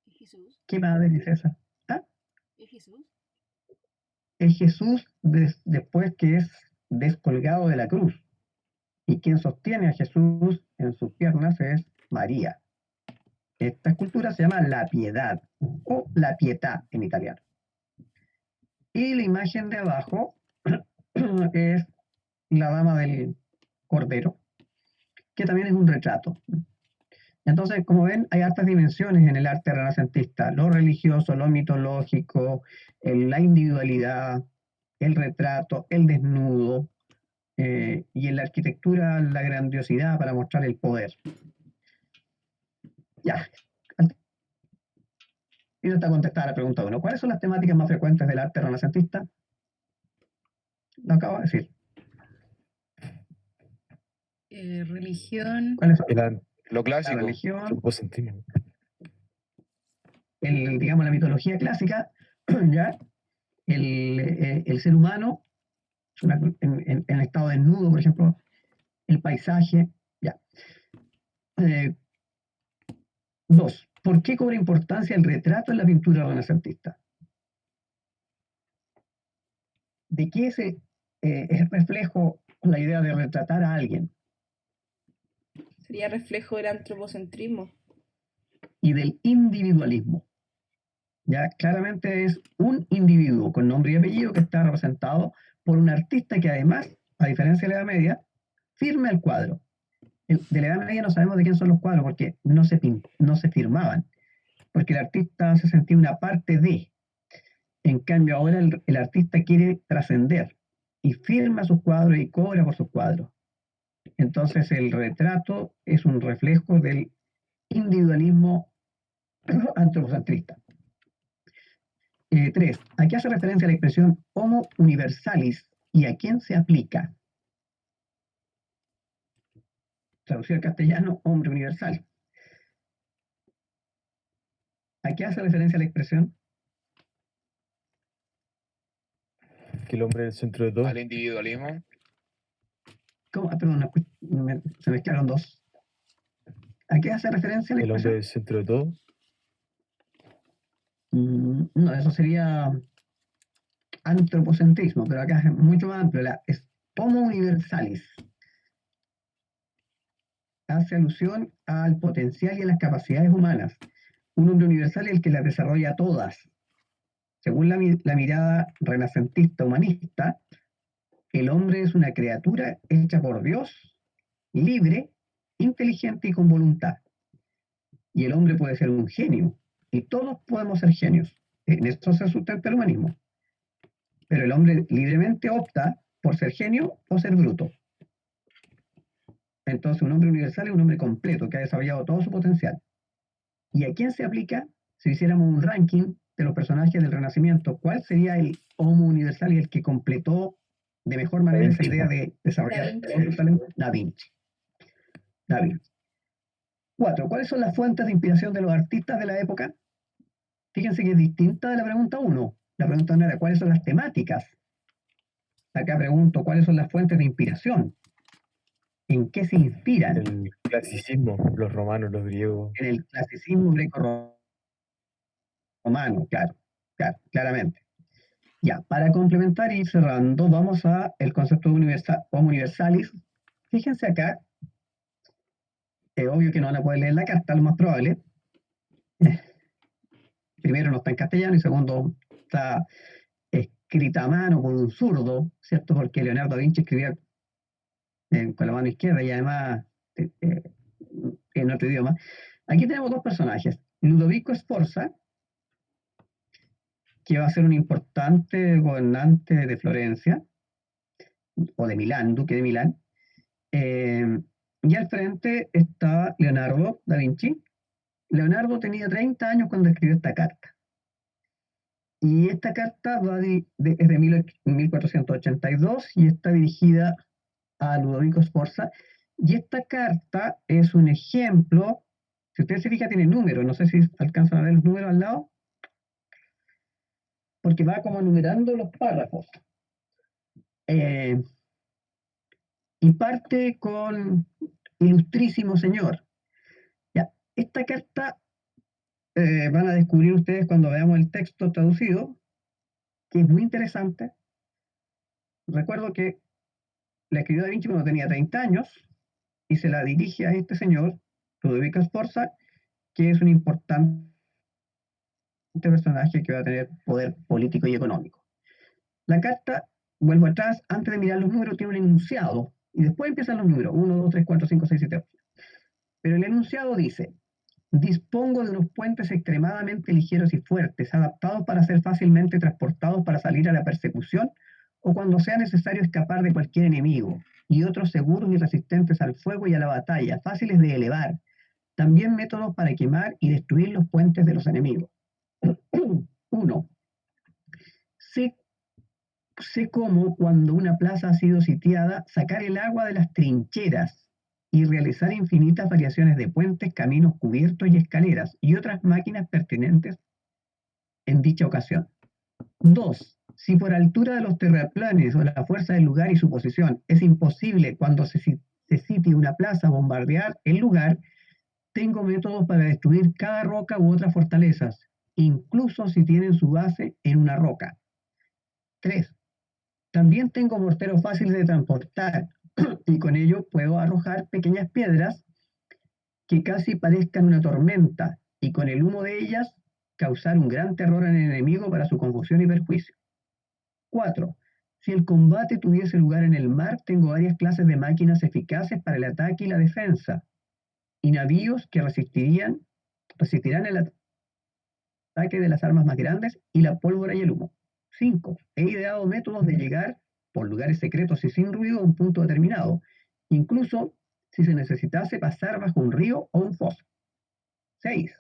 ¿Es Jesús? ¿Qué madre es esa? ¿Ah? ¿Es Jesús? Es Jesús después que es descolgado de la cruz. Y quien sostiene a Jesús en sus piernas es María. Esta escultura se llama La Piedad o La Pietà en italiano. Y la imagen de abajo es la dama del Cordero, que también es un retrato. Entonces, como ven, hay hartas dimensiones en el arte renacentista: lo religioso, lo mitológico, la individualidad, el retrato, el desnudo, y en la arquitectura la grandiosidad para mostrar el poder. Ya. Y no está contestada la pregunta 1. ¿Cuáles son las temáticas más frecuentes del arte renacentista? Lo acabo de decir. Religión. ¿Cuáles son? Lo La clásico. religión, Antropocentrismo. digamos, la mitología clásica, ¿ya? El ser humano, en estado desnudo, por ejemplo, el paisaje, ya. 2. ¿Por qué cobra importancia el retrato en la pintura renacentista? ¿De qué es reflejo la idea de retratar a alguien? Sería reflejo del antropocentrismo. Y del individualismo. Ya claramente es un individuo con nombre y apellido que está representado por un artista que, además, a diferencia de la Edad Media, firma el cuadro. De la Edad Media no sabemos de quién son los cuadros porque no se firmaban, porque el artista se sentía una parte de. En cambio, ahora el artista quiere trascender y firma sus cuadros y cobra por sus cuadros. Entonces, el retrato es un reflejo del individualismo antropocentrista. 3. ¿A qué hace referencia la expresión homo universalis y a quién se aplica? Traducido al castellano, hombre universal. ¿A qué hace referencia la expresión? Que el hombre es el centro de todo. Al individualismo. ¿Cómo? Perdón, se mezclaron dos. ¿A qué hace referencia la El hombre expresión? es el centro de todo. No, eso sería antropocentrismo, pero acá es mucho más amplio. Es homo universalis. Hace alusión al potencial y a las capacidades humanas. Un hombre universal es el que las desarrolla todas. Según la mirada renacentista humanista, el hombre es una criatura hecha por Dios, libre, inteligente y con voluntad. Y el hombre puede ser un genio, y todos podemos ser genios. En esto se sustenta el humanismo. Pero el hombre libremente opta por ser genio o ser bruto. Entonces, un hombre universal es un hombre completo que ha desarrollado todo su potencial. ¿Y a quién se aplica? Si hiciéramos un ranking de los personajes del Renacimiento, ¿cuál sería el homo universal y el que completó de mejor manera esa idea de desarrollar todo su talento? Da Vinci. Da Vinci. 4. ¿Cuáles son las fuentes de inspiración de los artistas de la época? Fíjense que es distinta de la pregunta 1. La pregunta 1 era ¿cuáles son las temáticas? Acá pregunto ¿cuáles son las fuentes de inspiración? ¿En qué se inspiran? El clasicismo, los romanos, los griegos. En el clasicismo greco-romano, claro, claramente. Ya, para complementar y ir cerrando, vamos a el concepto de homo universalis. Fíjense acá, es obvio que no van a poder leer la carta, lo más probable. Primero, no está en castellano, y segundo, está escrita a mano por un zurdo, ¿cierto? Porque Leonardo da Vinci escribía con la mano izquierda y además en otro idioma. Aquí tenemos dos personajes. Ludovico Sforza, que va a ser un importante gobernante de Florencia, o de Milán, duque de Milán. Y al frente está Leonardo da Vinci. Leonardo tenía 30 años cuando escribió esta carta. Y esta carta es de 1482 y está dirigida a Ludovico Sforza. Y esta carta es un ejemplo, si ustedes se fijan, tiene números, no sé si alcanzan a ver los números al lado, porque va como numerando los párrafos. Y parte con ilustrísimo señor. Ya, esta carta van a descubrir ustedes cuando veamos el texto traducido, que es muy interesante. Recuerdo que la escribió Da Vinci cuando tenía 30 años y se la dirige a este señor, Ludovico Sforza, que es un importante personaje que va a tener poder político y económico. La carta, vuelvo atrás, antes de mirar los números, tiene un enunciado y después empiezan los números, 1, 2, 3, 4, 5, 6, 7, 8. Pero el enunciado dice: dispongo de unos puentes extremadamente ligeros y fuertes, adaptados para ser fácilmente transportados para salir a la persecución o cuando sea necesario escapar de cualquier enemigo, y otros seguros y resistentes al fuego y a la batalla, fáciles de elevar. También métodos para quemar y destruir los puentes de los enemigos. 1. Sé cómo, cuando una plaza ha sido sitiada, sacar el agua de las trincheras y realizar infinitas variaciones de puentes, caminos cubiertos y escaleras y otras máquinas pertinentes en dicha ocasión. 2. Si por altura de los terraplenes o la fuerza del lugar y su posición es imposible cuando se sitie una plaza bombardear el lugar, tengo métodos para destruir cada roca u otras fortalezas, incluso si tienen su base en una roca. 3. También tengo morteros fáciles de transportar y con ello puedo arrojar pequeñas piedras que casi parezcan una tormenta y con el humo de ellas causar un gran terror en el enemigo para su confusión y perjuicio. 4. Si el combate tuviese lugar en el mar, tengo varias clases de máquinas eficaces para el ataque y la defensa, y navíos que resistirán el ataque de las armas más grandes y la pólvora y el humo. 5. He ideado métodos de llegar por lugares secretos y sin ruido a un punto determinado, incluso si se necesitase pasar bajo un río o un foso. 6.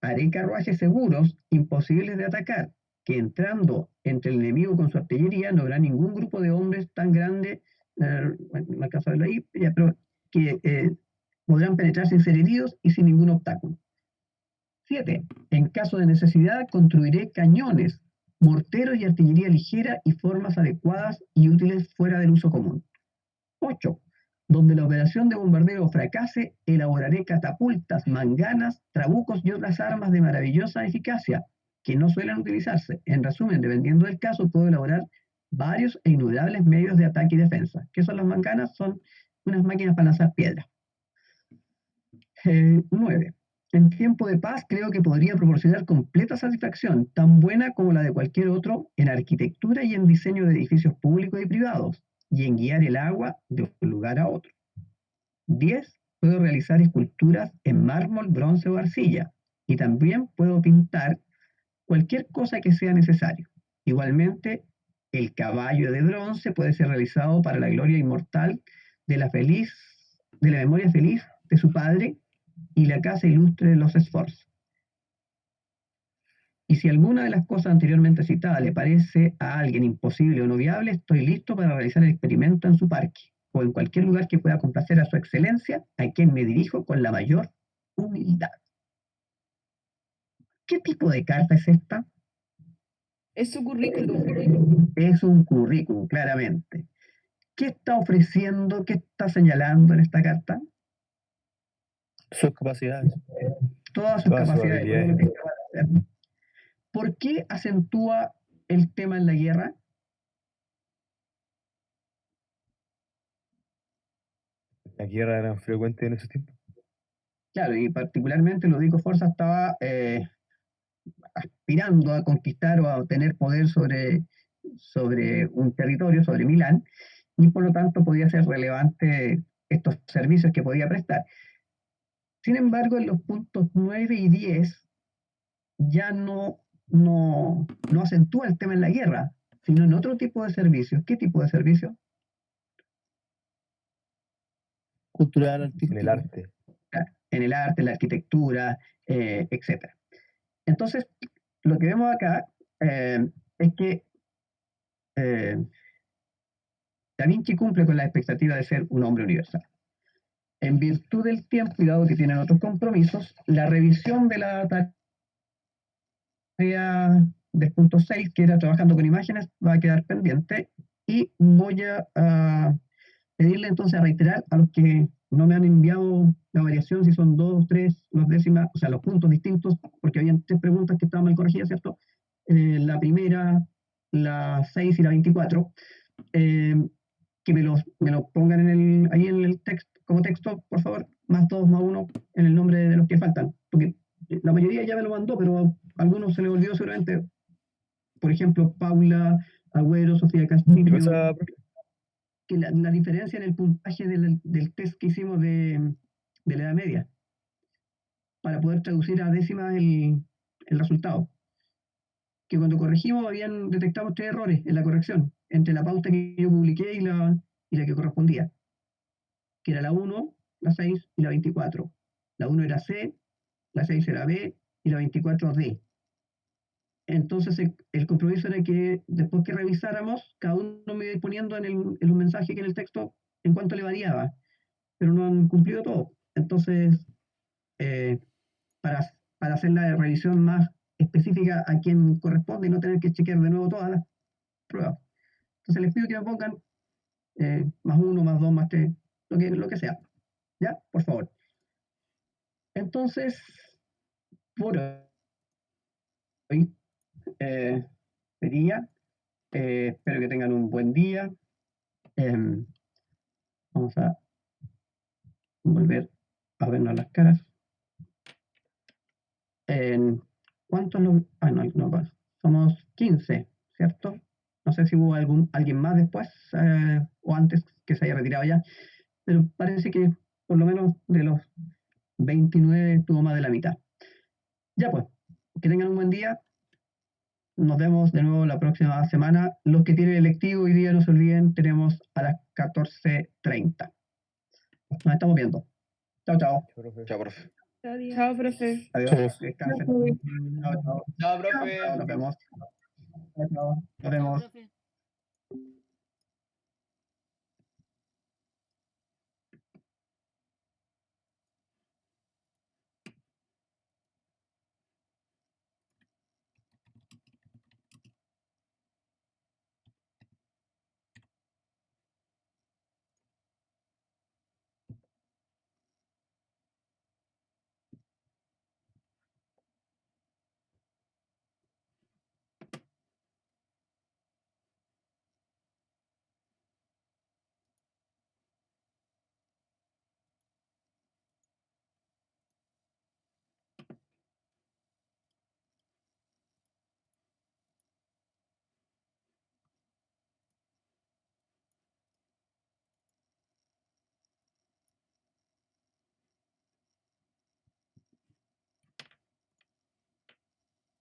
Haré carruajes seguros, imposibles de atacar, que entrando entre el enemigo con su artillería no habrá ningún grupo de hombres tan grande, no alcanzo a verlo ahí, ya, pero que podrán penetrar sin ser heridos y sin ningún obstáculo. 7. En caso de necesidad, construiré cañones, morteros y artillería ligera y formas adecuadas y útiles fuera del uso común. 8. Donde la operación de bombardeo fracase, elaboraré catapultas, manganas, trabucos y otras armas de maravillosa eficacia que no suelen utilizarse. En resumen, dependiendo del caso, puedo elaborar varios e innumerables medios de ataque y defensa. ¿Qué son las manganas? Son unas máquinas para lanzar piedras. 9. En tiempo de paz creo que podría proporcionar completa satisfacción, tan buena como la de cualquier otro, en arquitectura y en diseño de edificios públicos y privados, y en guiar el agua de un lugar a otro. 10. Puedo realizar esculturas en mármol, bronce o arcilla, y también puedo pintar cualquier cosa que sea necesario. Igualmente, el caballo de bronce puede ser realizado para la gloria inmortal de la memoria feliz de su padre y la casa ilustre de los esfuerzos. Y si alguna de las cosas anteriormente citadas le parece a alguien imposible o no viable, estoy listo para realizar el experimento en su parque o en cualquier lugar que pueda complacer a su excelencia, a quien me dirijo con la mayor humildad. ¿Qué tipo de carta es esta? Es su currículum. Es un currículum, claramente. ¿Qué está ofreciendo, qué está señalando en esta carta? Sus capacidades. Todas sus Todas sus capacidades. todo lo habilidades. que es capaz de hacer. ¿Por qué acentúa el tema en la guerra? La guerra eran frecuentes en ese tiempo. Claro, y particularmente Ludovico Forza estaba aspirando a conquistar o a tener poder sobre un territorio, sobre Milán, y por lo tanto podía ser relevante estos servicios que podía prestar. Sin embargo, en los puntos 9 y 10 ya no acentúa el tema en la guerra, sino en otro tipo de servicios. ¿Qué tipo de servicios? Cultural, En artístico. el arte. En el arte, en la arquitectura, etc. Entonces, lo que vemos acá es que Da Vinci cumple con la expectativa de ser un hombre universal. En virtud del tiempo y dado que tienen otros compromisos, la revisión de la tarea del punto 6, que era trabajando con imágenes, va a quedar pendiente y voy a pedirle entonces a reiterar a los que no me han enviado la variación, si son 2, 3, los décimas, o sea, los puntos distintos, porque habían 3 preguntas que estaban mal corregidas, ¿cierto? La primera, la 6 y la 24, que me lo pongan ahí en el texto, como texto, por favor, más 2, más 1, en el nombre de los que faltan, porque la mayoría ya me lo mandó, pero a algunos se les olvidó seguramente, por ejemplo, Paula, Agüero, Sofía ¿Qué Castillo, pasa, profe? que la diferencia en el puntaje del test que hicimos de la Edad Media, para poder traducir a décimas el resultado. Que cuando corregimos habían detectado 3 errores en la corrección, entre la pauta que yo publiqué y la que correspondía, que era la 1, la 6 y la 24. La 1 era C, la 6 era B y la 24 D. Entonces el compromiso era que después que revisáramos, cada uno me iba poniendo en un mensaje que en el texto en cuanto le variaba, pero no han cumplido todo. Entonces, para hacer la revisión más específica a quien corresponde y no tener que chequear de nuevo todas las pruebas. Entonces les pido que me pongan más 1, más 2, más 3, lo que sea. ¿Ya? Por favor. Entonces, por hoy sería, espero que tengan un buen día. Vamos a volver a vernos las caras. ¿Cuántos no? No, somos 15, ¿cierto? No sé si hubo alguien más después o antes que se haya retirado ya, pero parece que por lo menos de los 29 estuvo más de la mitad. Ya pues, que tengan un buen día. Nos vemos de nuevo la próxima semana. Los que tienen electivo hoy día, no se olviden, tenemos a las 14:30. Nos estamos viendo. Chao, chao. Chao, profe. Chao, profe. Chao, profe. Adiós. Chao. Descansen. Chao, chao. Chao, profe. Nos vemos. Chao, chao. Nos Chao, vemos. profe.